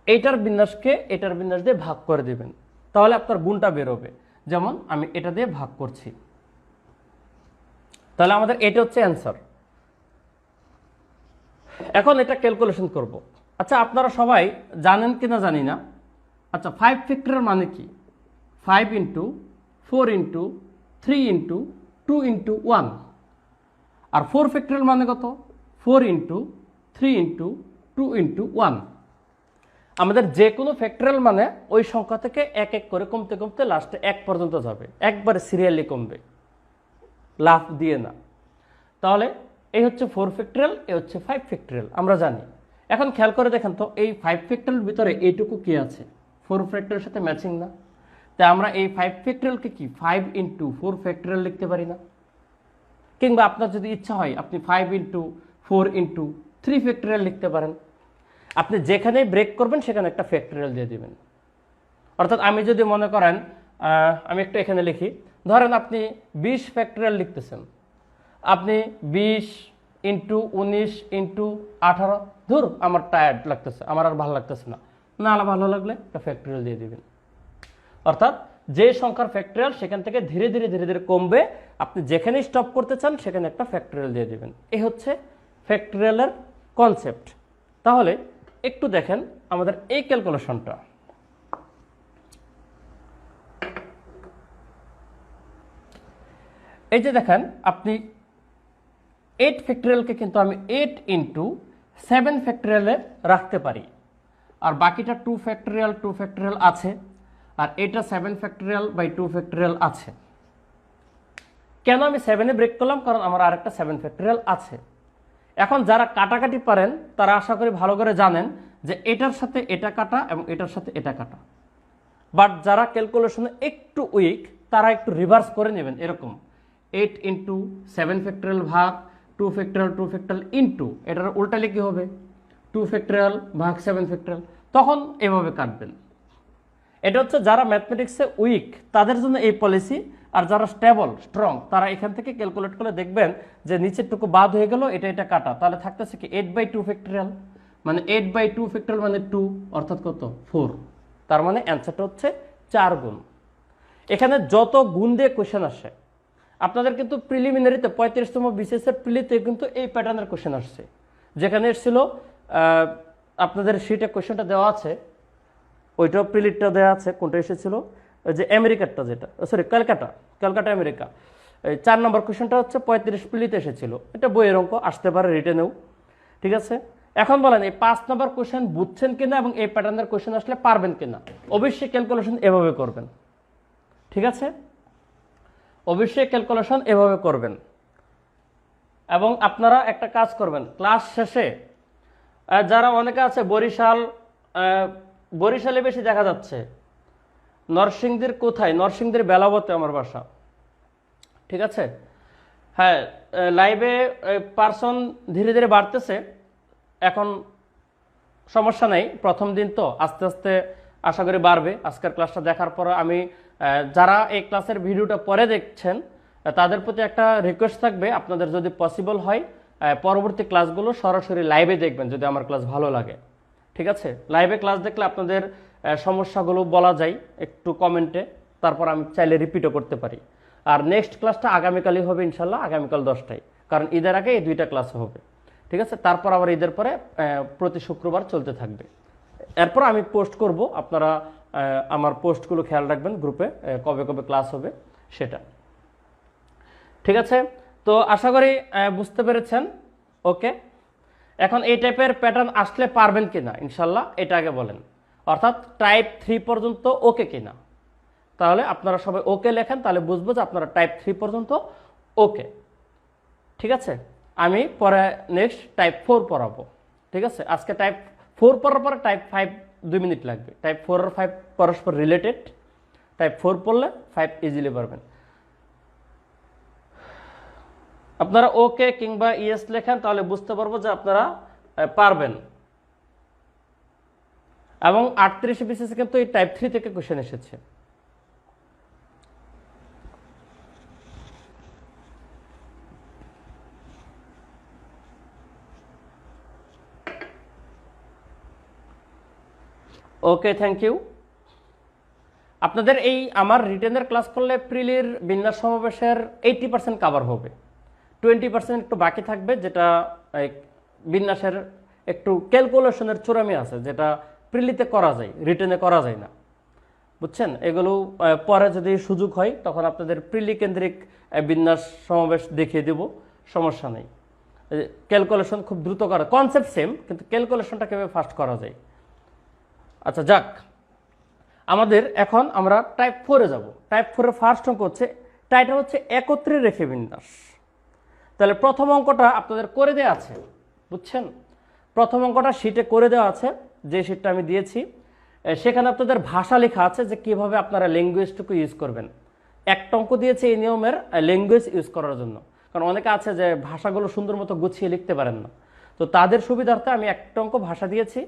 এইটার বিন্যাসকে এটার বিন্যাস দিয়ে ভাগ করে দিবেন, তাহলে আপনার গুণটা বেরোবে। যেমন আমি এটা দিয়ে ভাগ করছি, তাহলে আমাদের এটা হচ্ছে অ্যান্সার। এখন এটা ক্যালকুলেশন করব। আচ্ছা, আপনারা সবাই জানেন কিনা জানি না। আচ্ছা, 5 ফ্যাক্টরিয়াল মানে কি? 5 ইন্টু 4 ইন্টু 3 ইন্টু 2 ইন্টু 1। আর 4 ফ্যাক্টরিয়াল মানে কত? 4 ইন্টু 3 ইন্টু 2 ইন্টু 1। আমাদের যে কোনো ফ্যাক্টরিয়াল মানে ওই সংখ্যা থেকে এক এক করে কমতে কমতে লাস্টে 1 পর্যন্ত যাবে, একবারে সিরিয়ালি কমবে, লাফ দিয়ে না। তাহলে এই হচ্ছে 4 ফ্যাক্টরিয়াল, এই হচ্ছে 5 ফ্যাক্টরিয়াল, আমরা জানি। এখন খেয়াল করে দেখেন তো, এই 5 ফ্যাক্টরিয়াল ভিতরে এইটুকু কি আছে? 4 ফ্যাক্টরিয়ালের সাথে ম্যাচিং না? তাই আমরা এই 5 ফ্যাক্টরিয়ালকে কি 5 ইন্টু 4 ফ্যাক্টরিয়াল লিখতে পারি না? কিংবা আপনার যদি ইচ্ছা হয় আপনি 5 ইন্টু 4 ইন্টু 3 ফ্যাক্টরিয়াল লিখতে পারেন। আপনি যেখানেই ব্রেক করবেন সেখানে একটা ফ্যাক্টরিয়াল দিয়ে দিবেন। অর্থাৎ আমি যদি মনে করেন, আমি একটু এখানে লিখি, ধরেন আপনি 20 ফ্যাক্টরিয়াল লিখতেছেন, আপনি 20 ইন্টু 19 ইন্টু 18, ধর আমার টায়ার্ড লাগতেছে, আমার আর ভালো লাগতেছে না, ভালো লাগলে একটা ফ্যাক্টরিয়াল দিয়ে দিবেন। অর্থাৎ যে সংখ্যার ফ্যাক্টরিয়াল সেখান থেকে ধীরে ধীরে কমবে, আপনি যেখানে স্টপ করতে চান সেখানে একটা ফ্যাক্টরিয়াল দিয়ে দিবেন। এই হচ্ছে ফ্যাক্টরিয়ালের কনসেপ্ট। তাহলে একটু দেখেন আমাদের এই ক্যালকুলেশনটা। এই যে দেখেন, আপনি 8 ফ্যাক্টরিয়ালকে কিন্তু আমি 8 ইন্টু 7 ফ্যাক্টরিয়ালে রাখতে পারি। আর বাকিটা 2 ফ্যাক্টরিয়াল আছে, আর এটা 7 ফ্যাক্টরিয়াল বাই 2 ফ্যাক্টরিয়াল আছে। কেন আমি 7-এ ব্রেক করলাম? কারণ আমার আরেকটা 7 ফ্যাক্টরিয়াল আছে। এখন যারা কাটাকাটি পারেন তারা আশা করি ভালো করে জানেন যে এটার সাথে এটা কাটা এবং এটার সাথে এটা কাটা। বাট যারা ক্যালকুলেশনে একটু উইক তারা একটু রিভার্স করে নেবেন, এরকম 8 ইন্টু 7 ফ্যাক্টরিয়াল ভাগ 2 ফ্যাক্টরিয়াল ইন্টু এটার উল্টালে কি হবে 2 ফ্যাক্টরিয়াল ভাগ 7 ফ্যাক্টরিয়াল, তখন এভাবে কাটবেন। এটা হচ্ছে যারা ম্যাথমেটিক্সে উইক তাদের জন্য এই পলিসি, আর যারা স্টেবল স্ট্রং তারা এখান থেকে ক্যালকুলেট করে দেখবেন যে নিচেরটুকু বাদ হয়ে গেল, এটা এটা কাটা, তাহলে থাকতেছে কি 8/2 ফ্যাক্টরিয়াল, মানে 8/2 ফ্যাক্টরিয়াল মানে 2, অর্থাৎ কত 4। তার মানে অ্যান্সারটা হচ্ছে 4 গুণ। এখানে যত গুণ দিয়ে কোশ্চেন আসে, আপনাদের কিন্তু প্রিলিমিনারিতে 35তম বিসিএস এর প্রিলিতে কিন্তু এই প্যাটার্নের কোশ্চেন আসছে, যেখানে এসেছিল আপনাদের শিটে কোশ্চেনটা দেওয়া আছে, ওইটাও প্রিলিটটা দেওয়া আছে। কোনটা এসেছিল? যে আমেরিকারটা, যেটা সরি ক্যালকাটা আমেরিকা, এই 4 নম্বর কোশ্চেনটা হচ্ছে 35 প্রিলিতে এসেছিল। এটা বইয়ের অঙ্ক, আসতে পারে রিটেনেও, ঠিক আছে। এখন বলেন এই 5 নম্বর কোশ্চেন বুঝছেন কিনা এবং এই প্যাটার্নের কোশ্চেন আসলে পারবেন কিনা? অবশ্যই ক্যালকুলেশন এভাবে করবেন, ঠিক আছে, অবশ্যই ক্যালকুলেশন এভাবে করবেন। এবং আপনারা একটা কাজ করবেন, ক্লাস শেষে যারা অনেকে আছে বরিশালে বেশি দেখা যাচ্ছে, নরসিংদীর কোথায়? নরসিংদীর বেলাবতে আমার বাসা, ঠিক আছে। হ্যাঁ, লাইভে পার্সন ধীরে ধীরে বাড়তেছে, এখন সমস্যা নেই, প্রথম দিন তো আস্তে আস্তে আশা করি বাড়বে। আজকের ক্লাসটা দেখার পর আমি যারা এই ক্লাসের ভিডিওটা পরে দেখছেন তাদের প্রতি একটা রিকোয়েস্ট থাকবে, আপনাদের যদি পসিবল হয় পরবর্তী ক্লাসগুলো সরাসরি লাইভে দেখবেন যদি আমার ক্লাস ভালো লাগে, ঠিক আছে। লাইভে ক্লাস দেখলে আপনাদের সমস্যাগুলো বলা যায় একটু কমেন্টে, তারপর আমি চাইলে রিপিটও করতে পারি। আর নেক্সট ক্লাসটা আগামীকালই হবে ইনশাল্লাহ, আগামীকাল 10টায়, কারণ ঈদের আগে এই 2টা ক্লাস হবে, ঠিক আছে। তারপর আবার ঈদের পরে প্রতি শুক্রবার চলতে থাকবে। এরপর আমি পোস্ট করব, আপনারা আমার পোস্টগুলো খেয়াল রাখবেন গ্রুপে, কবে কবে ক্লাস হবে সেটা, ঠিক আছে। তো আশা করি বুঝতে পেরেছেন। ওকে, এখন এই টাইপের প্যাটার্ন আসলে পারবেন কিনা ইনশাল্লাহ এটা আগে বলেন, অর্থাৎ টাইপ 3 পর্যন্ত ওকে কিনা। তাহলে আপনারা সবাই ওকে লেখেন, তাহলে বুঝবো যে আপনারা টাইপ 3 পর্যন্ত ওকে, ঠিক আছে। আমি পরে নেক্সট টাইপ 4 পড়াবো, ঠিক আছে। আজকে টাইপ 4 পড়ার পরে টাইপ 5 2 মিনিট লাগবে। টাইপ 4 আর 5 পরস্পর রিলেটেড, টাইপ 4 পড়লে 5 ইজিলি পারবেন। আপনারা ওকে কিংবা ইয়েস লেখেন, তাহলে বুঝতে পারবো যে আপনারা পারবেন। এবং 38 বিসিএস কিন্তু এই টাইপ 3 থেকে কোশ্চেন এসেছে। ওকে, থ্যাংক ইউ। আপনাদের এই আমার রিটেনের ক্লাস করলে প্রিলির বিন্যাস সমাবেশের 80% কাভার হবে, 20% একটু বাকি থাকবে, যেটা বিন্যাসের একটু ক্যালকুলেশনের চূড়ামি আছে, যেটা প্রিলিতে করা যায়, রিটেনে করা যায় না, বুঝছেন। এগুলো পরে যদি সুযোগ হয় তখন আপনাদের প্রিলি কেন্দ্রিক বিন্যাস সমাবেশ দেখিয়ে দেব, সমস্যা নেই। ক্যালকুলেশন খুব দ্রুত করা, কনসেপ্ট সেম, কিন্তু ক্যালকুলেশনটা কীভাবে ফাস্ট করা যায়। আচ্ছা যাক, আমাদের এখন আমরা টাইপ 4-এ যাব। টাইপ 4-এর ফার্স্ট অঙ্ক হচ্ছে, টাইটেল হচ্ছে একত্রে রেখে বিন্যাস। তাহলে প্রথম অঙ্কটা আপনাদের করে দেওয়া আছে, বুঝছেন। প্রথম অঙ্কটা শিটে করে দেওয়া আছে, যে শিটটা আমি দিয়েছি সেখানে আপনাদের ভাষা লেখা আছে যে কিভাবে আপনারা ল্যাঙ্গুয়েজটুকু ইউজ করবেন। একটা অঙ্ক দিয়েছে এই নিয়মের ল্যাঙ্গুয়েজ ইউজ করার জন্য, কারণ অনেকে আছে যে ভাষাগুলো সুন্দর মতো গুছিয়ে লিখতে পারেন না, তো তাদের সুবিধার্থে আমি একটা অঙ্ক ভাষা দিয়েছি,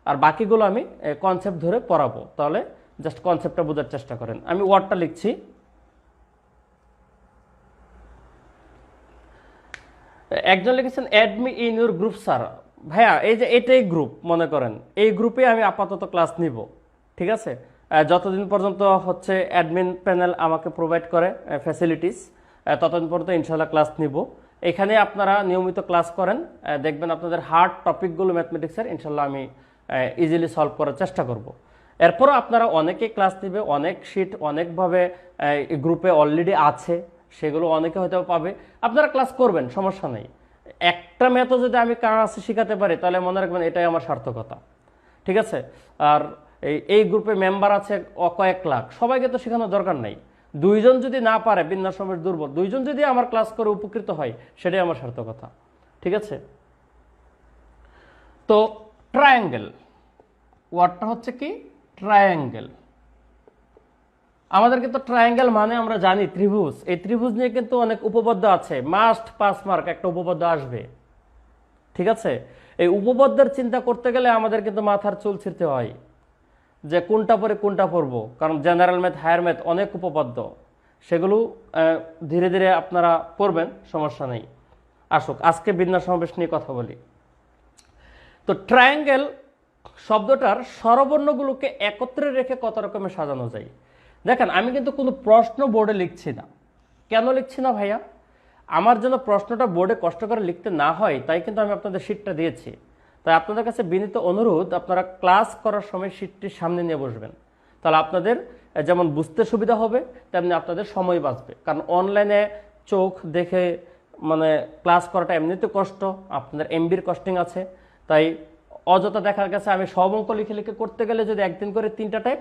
আর বাকিগুলো আমি কনসেপ্ট ধরে পড়াবো। তাহলে জাস্ট কনসেপ্টটা বোঝার চেষ্টা করেন। আমি ওয়ার্ডটা লিখছি। একজন লিখেছেন add me in your group sir. ভাইয়া এই যে এটাই গ্রুপ মনে করেন, এই গ্রুপে আমি আপাতত ক্লাস নিব, ঠিক আছে। যতদিন পর্যন্ত হচ্ছে অ্যাডমিন প্যানেল আমাকে প্রোভাইড করে ফ্যাসিলিটিস, ততদিন পর্যন্ত ইনশাল্লাহ ক্লাস নিব। এখানে আপনারা নিয়মিত ক্লাস করেন, দেখবেন আপনাদের হার্ড টপিকগুলো ম্যাথমেটিক্সের ইনশাল্লাহ আমি ইজিলি সলভ করার চেষ্টা করব। এরপরও আপনারা অনেকে ক্লাস নেবে, অনেক শিট অনেকভাবে গ্রুপে অলরেডি আছে, সেগুলো অনেকে হয়তো পাবে, আপনারা ক্লাস করবেন, সমস্যা নেই। একটা মেথড যদি আমি কার কাছে শেখাতে পারি তাহলে মনে রাখবেন এটাই আমার সার্থকতা, ঠিক আছে। আর এই গ্রুপে মেম্বার আছে কয়েক লাখ, সবাইকে তো শেখানোর দরকার নাই। দুইজন যদি না পারে, বিন্যাস সমাবেশ দুর্বল, দুইজন যদি আমার ক্লাস করে উপকৃত হয়, সেটাই আমার সার্থকতা। ঠিক আছে। তো ট্রায়াঙ্গেল ওয়ার্ডটা হচ্ছে কি? ট্রায়াঙ্গেল। আমাদের কিন্তু ট্রায়াঙ্গেল মানে আমরা জানি ত্রিভুজ। এই ত্রিভুজ নিয়ে কিন্তু অনেক উপপাদ্য আছে, মাস্ট 5 মার্ক একটা উপপাদ্য আসবে। ঠিক আছে। এই উপপাদ্যের চিন্তা করতে গেলে আমাদের কিন্তু মাথার চুল ছিঁড়তে হয় যে কোনটা পরে কোনটা পড়বো, কারণ জেনারেল ম্যাথ, হায়ার ম্যাথ অনেক উপপাদ্য, সেগুলো ধীরে ধীরে আপনারা পড়বেন, সমস্যা নেই। আসুক আজকে বিন্যাস সমাবেশ নিয়ে কথা বলি। তো ট্রায়াঙ্গেল শব্দটার স্বরবর্ণগুলোকে একত্রে রেখে কত রকমের সাজানো যায়। দেখেন, আমি কিন্তু কোনো প্রশ্ন বোর্ডে লিখছি না। কেন লিখছি না ভাইয়া? আমার জন্য প্রশ্নটা বোর্ডে কষ্ট করে লিখতে না হয়, তাই কিন্তু আমি আপনাদের শিটটা দিয়েছি। তাই আপনাদের কাছে বিনীত অনুরোধ, আপনারা ক্লাস করার সময় শিটটি সামনে নিয়ে বসবেন। তাহলে আপনাদের যেমন বুঝতে সুবিধা হবে, তেমনি আপনাদের সময় বাঁচবে। কারণ অনলাইনে চোখ দেখে মানে ক্লাস করাটা এমনিতে কষ্ট, আপনাদের এমবির কস্টিং আছে। তাই অযথা দেখা গেছে আমি সব অঙ্ক লিখে লিখে করতে গেলে যদি একদিন করে 3টা টাইপ,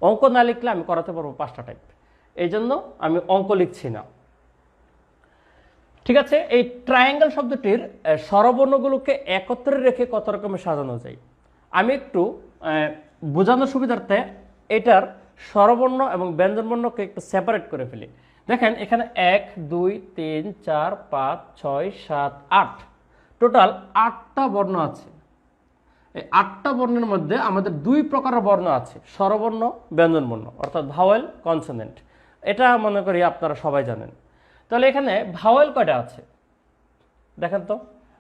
অঙ্ক না লিখলে আমি করাতে পারবো 5টা টাইপ। এই জন্য আমি অঙ্ক লিখছি না। ঠিক আছে। এই ট্রায়াঙ্গেল শব্দটির স্বরবর্ণগুলোকে একত্রে রেখে কত রকমের সাজানো যায়, আমি একটু বোঝানোর সুবিধার্থে এটার স্বরবর্ণ এবং ব্যঞ্জনবর্ণকে একটু সেপারেট করে ফেলি। দেখেন, এখানে 1 2 3 4 5 6 7 8, টোটাল 8টা বর্ণ আছে। এই 8টা বর্ণের মধ্যে আমাদের 2 প্রকারের বর্ণ আছে, স্বরবর্ণ, ব্যঞ্জনবর্ণ, অর্থাৎ ভাওয়েল, কনসোনেন্ট। এটা মনে করি আপনারা সবাই জানেন। তাহলে এখানে ভাওয়েল কয়টা আছে দেখেন তো,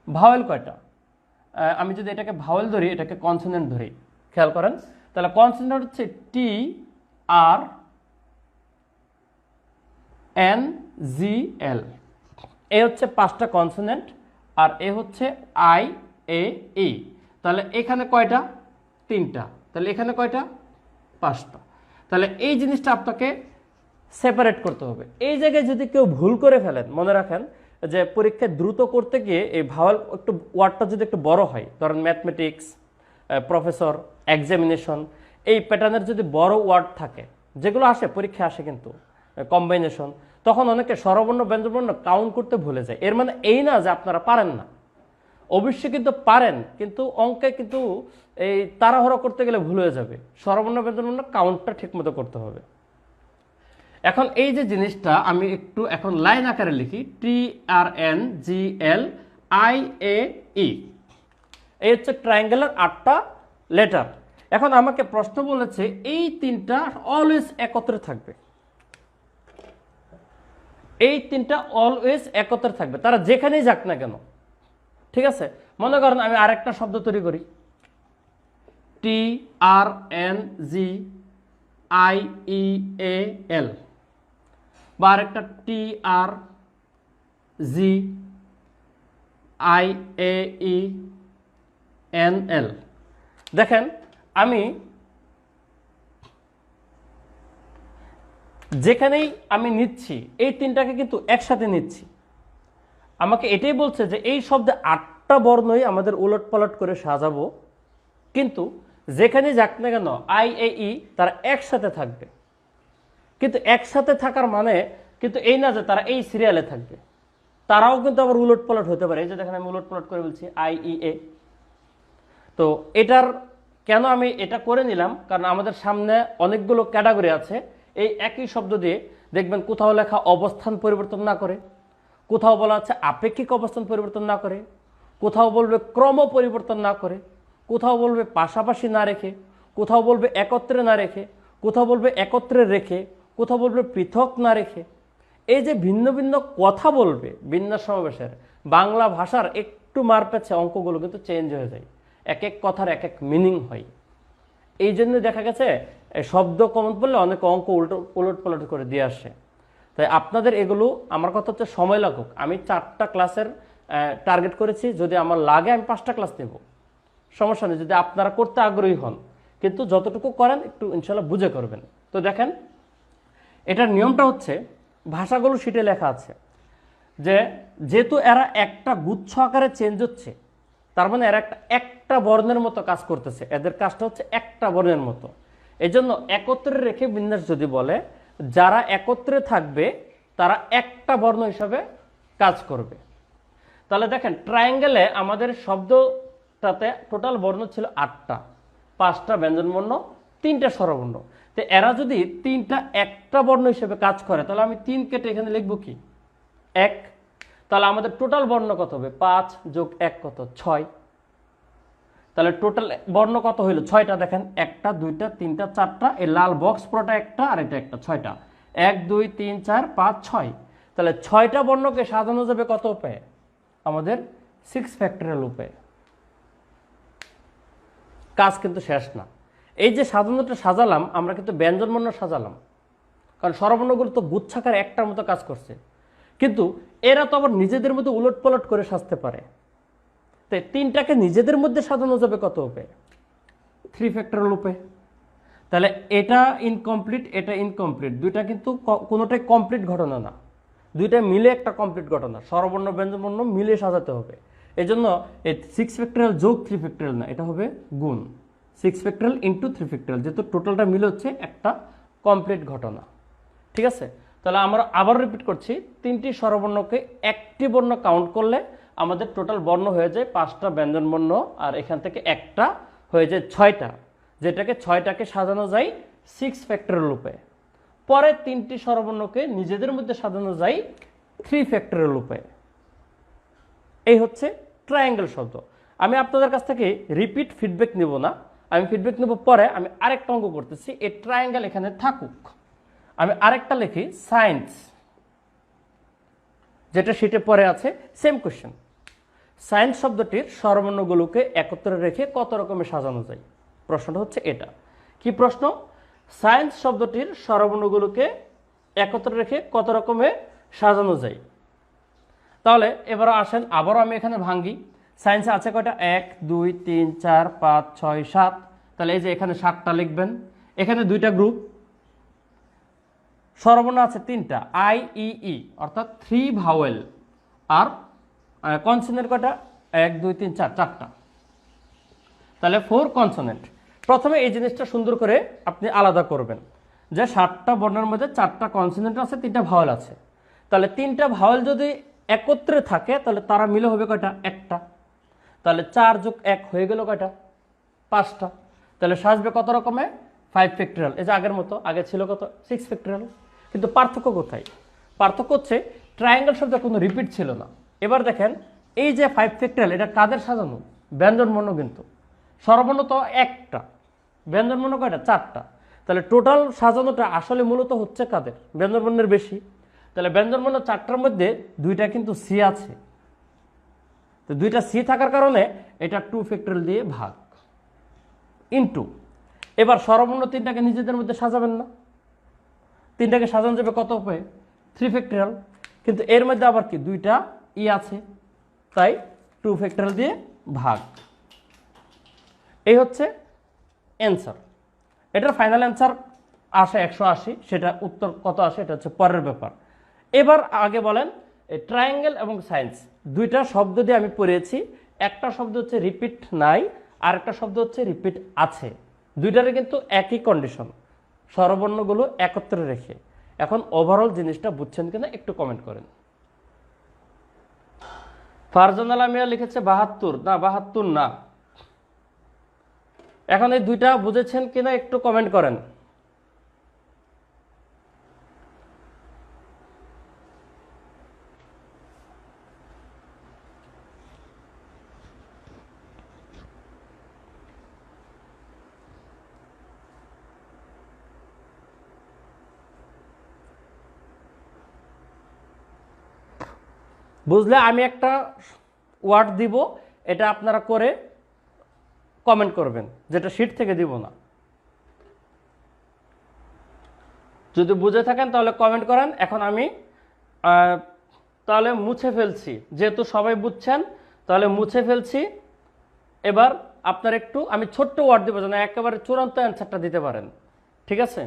ভাওয়েল কয়টা? আমি যদি এটাকে ভাওয়েল ধরি, এটাকে কনসোনেন্ট ধরি, খেয়াল করেন। তাহলে কনসোনেন্ট হচ্ছে টি, আর, এন, জি, এল। এ হচ্ছে 5টা কনসোনেন্ট, আর এ হচ্ছে আই, এ, ই। তাহলে এখানে কয়টা? 3টা। তাহলে এখানে কয়টা? 5টা। তাহলে এই জিনিসটা আপনাকে সেপারেট করতে হবে। এই জায়গায় যদি কেউ ভুল করে ফেলেন, মনে রাখেন যে পরীক্ষায় দ্রুত করতে গিয়ে এই ভাওয়াল একটু ওয়ার্ডটা যদি একটু বড় হয়, ধরেন ম্যাথমেটিক্স, প্রফেসর, এক্সামিনেশন, এই প্যাটার্নের যদি বড় ওয়ার্ড থাকে, যেগুলো আসে পরীক্ষায় আসে কিন্তু কম্বাইনেশন, তখন অনেকে স্বরবর্ণ ব্যঞ্জনবর্ণ কাউন্ট করতে ভুলে যায়। এর মানে এই না যে আপনারা পারেন না, অবশ্যই কিন্তু পারেন, কিন্তু অঙ্কে কিন্তু এই তাড়াহুড়ো করতে গেলে ভুল হয়ে যাবে। স্বরবর্ণ ব্যঞ্জনবর্ণ কাউন্টটা ঠিকমতো করতে হবে। এখন এই যে জিনিসটা আমি একটু এখন লাইন আকারে লিখি, টি, আর, এন, জি, এল, আই, এ, ই। এই হচ্ছে ট্রায়াঙ্গেলের 8টা লেটার। এখন আমাকে প্রশ্ন বলেছে এই 3টা অলওয়েজ একত্রে থাকবে, এই 3টা অলওয়েজ একত্রে থাকবে, তারা যেখানেই যাক না কেন। ঠিক আছে। মনে করেন আমি আরেকটা শব্দ তৈরি করি, টি, আর, এন, জি, আই, ই, এ, এল, বা আরেকটা টি, আর, জি, আই, এ, ই, এন, এল। দেখেন, আমি যেখানেই আমি নিচ্ছি এই 3টাকে কিন্তু একসাথে নিচ্ছি। আমাকে এটাই বলছে যে এই শব্দে 8টা বর্ণই আমাদের উলট পালট করে সাজাবো, কিন্তু যেখানে যাক না কেন আই, এ, ই তারা একসাথে থাকবে। কিন্তু একসাথে থাকার মানে কিন্তু এই না যে তারা এই সিরিয়ালে থাকবে, তারাও কিন্তু আবার উলট পালট হতে পারে। এই যে দেখেন আমি উলট পালট করে বলছি আই, ই, এ। তো এটার কেন আমি এটা করে নিলাম, কারণ আমাদের সামনে অনেকগুলো ক্যাটাগরি আছে। এই একই শব্দ দিয়ে দেখবেন কোথাও লেখা অবস্থান পরিবর্তন না করে, কোথাও বলা আছে আপেক্ষিক অবস্থান পরিবর্তন না করে, কোথাও বলবে ক্রম পরিবর্তন না করে, কোথাও বলবে পাশাপাশি না রেখে, কোথাও বলবে একত্রে না রেখে, কোথাও বলবে একত্রে রেখে, কোথাও বলবে পৃথক না রেখে। এই যে ভিন্ন ভিন্ন কথা বলবে বিন্যাস সমাবেশের, বাংলা ভাষার একটু মার পেছে অঙ্কগুলো কিন্তু চেঞ্জ হয়ে যায়, এক এক কথার এক এক মিনিং হয়। এই জন্য দেখা গেছে শব্দ কমন পড়লে অনেক অঙ্ক উলট পালট করে দিয়ে আসে। তাই আপনাদের এগুলো, আমার কথা হচ্ছে সময় লাগুক। আমি 4টা ক্লাসের টার্গেট করেছি, যদি আমার লাগে আমি 5টা ক্লাস নেব, সমস্যা নেই, যদি আপনারা করতে আগ্রহী হন। কিন্তু যতটুকু করেন একটু ইনশাল্লাহ বুঝে করবেন। তো দেখেন, এটার নিয়মটা হচ্ছে, ভাষাগুলো শিটে লেখা আছে যে যেহেতু এরা একটা গুচ্ছ আকারে চেঞ্জ হচ্ছে, তার মানে এরা একটা বর্ণের মতো কাজ করতেছে, এদের কাজটা হচ্ছে একটা বর্ণের মতো। এই জন্য একত্রে রেখে বিন্যাস যদি বলে, যারা একত্রে থাকবে তারা একটা বর্ণ হিসাবে কাজ করবে। তাহলে দেখেন ট্রায়াঙ্গেলে আমাদের শব্দটাতে টোটাল বর্ণ ছিল 8টা, 5টা ব্যঞ্জনবর্ণ, 3টা স্বরবর্ণ। তো এরা যদি 3টা একটা বর্ণ হিসেবে কাজ করে, তাহলে আমি 3 কেটে এখানে লিখবো কি 1। তাহলে আমাদের টোটাল বর্ণ কত হবে? 5 যোগ 1 কত? 6। তাহলে টোটাল বর্ণ কত হইল? 6টা। দেখেন 1টা 2টা 3টা 4টা, এই লাল বক্স পুরোটা একটা, আর এটা একটা, 6টা। 1 2 3 4 5 6। তাহলে 6টা বর্ণকে সাজানো যাবে কত উপায়ে? আমাদের 6 ফ্যাক্টরিয়াল উপায়ে। কাজ কিন্তু শেষ না। এই যে সাজানোটা সাজালাম, আমরা কিন্তু ব্যঞ্জনবর্ণ সাজালাম, কারণ স্বরবর্ণগুলো তো গুচ্ছাকার একটার মতো কাজ করছে। কিন্তু এরা তো আবার নিজেদের মধ্যে উলট পালট করে সাজতে পারে। তাই 3টাকে নিজেদের মধ্যে সাজানো যাবে কত উপায়ে? 3 ফ্যাক্টরিয়াল উপায়ে। তাহলে এটা ইনকমপ্লিট, এটা ইনকমপ্লিট, দুইটা কিন্তু কোনোটাই কমপ্লিট ঘটনা না, দুইটা মিলে একটা কমপ্লিট ঘটনা। স্বরবর্ণ ব্যঞ্জনবর্ণ মিলে সাজাতে হবে। এই জন্য এই 6 ফ্যাক্টরিয়াল যোগ 3 ফ্যাক্টরিয়াল না, এটা হবে গুণ 6 ফ্যাক্টরিয়াল ইন্টু 3 ফ্যাক্টরিয়াল, যেহেতু টোটালটা মিলে হচ্ছে একটা কমপ্লিট ঘটনা। ঠিক আছে? তাহলে আমরা আবার রিপিট করছি, 3টি স্বরবর্ণকে একটি বর্ণ কাউন্ট করলে আমাদের টোটাল বর্ণ হয়ে যায় 5টা ব্যঞ্জনবর্ণ, আর এখান থেকে একটা হয়ে যায় 6টা, যেটাকে 6টাকে সাজানো যায় 6 ফ্যাক্টরিয়াল উপায়ে। পরে 3টি স্বরবর্ণকে নিজেদের মধ্যে সাজানো যায় 3 ফ্যাক্টরিয়াল উপায়ে। এই হচ্ছে ট্রায়াঙ্গেল শব্দ। আমি আপনাদের কাছ থেকে রিপিট ফিডব্যাক নেব না, আমি ফিডব্যাক নেব পরে। আমি আরেকটা অঙ্ক করতেছি, এই ট্রায়াঙ্গেল এখানে থাকুক, আমি আরেকটা লিখি সায়েন্স, যেটা সেটে পরে আছে, সেম কোশ্চেন। সায়েন্স শব্দটির স্বরবর্ণগুলোকে একত্রে রেখে কত রকমের সাজানো যায়? প্রশ্নটা হচ্ছে এটা। কি প্রশ্ন? সায়েন্স শব্দটির স্বরবর্ণগুলোকে একত্রে রেখে কত রকমের সাজানো যায়। তাহলে এবার আসেন, আবারও আমি এখানে ভাঙ্গি। সায়েন্সে আছে কয়টা? 1 2 3 4 5 6 7। তাহলে এই যে এখানে 7টা লিখবেন। এখানে 2টা গ্রুপ, স্বরবর্ণ আছে 3টা, আই ই ই, অর্থাৎ 3 ভাওয়েল। আর কনসোনেন্ট কয়টা? 1 2 3 4, 4টা। তাহলে 4 কনসোনেন্ট। প্রথমে এই জিনিসটা সুন্দর করে আপনি আলাদা করবেন, যে 7টা বর্ণের মধ্যে 4টা কনসোনেন্ট আছে, 3টা ভাওয়েল আছে। তাহলে 3টা ভাওয়েল যদি একত্রে থাকে, তাহলে তারা মিলে হবে কয়টা? একটা। তাহলে 4 যোগ 1 হয়ে গেল কয়টা? 5টা। তাহলে সাজবে কত রকমে? 5 ফ্যাক্টরিয়াল। এই যে আগের মতো, আগে ছিল কত? 6 ফ্যাক্টরিয়াল। কিন্তু পার্থক্য কোথায়? পার্থক্য হচ্ছে ট্রায়াঙ্গেল শব্দে কোনো রিপিট ছিল না। এবার দেখেন, এই যে 5 ফ্যাক্টরিয়াল, এটা কাদের সাজানো? ব্যঞ্জনবর্ণ। কিন্তু স্বরবর্ণ তো একটা, ব্যঞ্জনবর্ণ কয়টা? 4টা। তাহলে টোটাল সাজানোটা আসলে মূলত হচ্ছে কাদের? ব্যঞ্জনবর্ণের বেশি। তাহলে ব্যঞ্জনবর্ণ 4টার মধ্যে 2টা কিন্তু সি আছে, তো 2টা সি থাকার কারণে এটা 2 ফ্যাক্টরিয়াল দিয়ে ভাগ ইনটু। এবার স্বরবর্ণ 3টাকে নিজেদের মধ্যে সাজাবেন না, 3টাকে সাজানো যাবে কত উপায়ে? 3 ফ্যাক্টরিয়াল। কিন্তু এর মধ্যে আবার কি 2টা ই আছে, তাই 2 ফ্যাক্টরিয়াল দিয়ে ভাগ। এই হচ্ছে অ্যান্সার। এটার ফাইনাল অ্যান্সার আসে 180, সেটা উত্তর কত আসে এটা হচ্ছে পরের ব্যাপার। এবার আগে বলেন, ট্রায়াঙ্গেল এবং সায়েন্স দুইটা শব্দ দিয়ে আমি পড়েছি। একটা শব্দ হচ্ছে রিপিট নাই, আর একটা শব্দ হচ্ছে রিপিট আছে। দুইটারে কিন্তু একই কন্ডিশন, স্বরবর্ণগুলো একত্রে রেখে। এখন ওভারঅল জিনিসটা বুঝছেন কিনা একটু কমেন্ট করেন। ফারজান আলামিয়া লিখেছে 72, না 72 না। এখন এই দুইটা বুঝেছেন কিনা একটু কমেন্ট করেন। বুঝলে আমি একটা ওয়ার্ড দিব, এটা আপনারা করে কমেন্ট করবেন, যেটা শিট থেকে দিব না। যদি বুঝে থাকেন তাহলে কমেন্ট করেন। এখন আমি তাহলে মুছে ফেলছি, যেহেতু সবাই বুঝছেন তাহলে মুছে ফেলছি। এবার আপনার একটু আমি ছোট্ট ওয়ার্ড দিব, যেন একেবারে চূড়ান্ত অ্যান্সারটা দিতে পারেন। ঠিক আছে?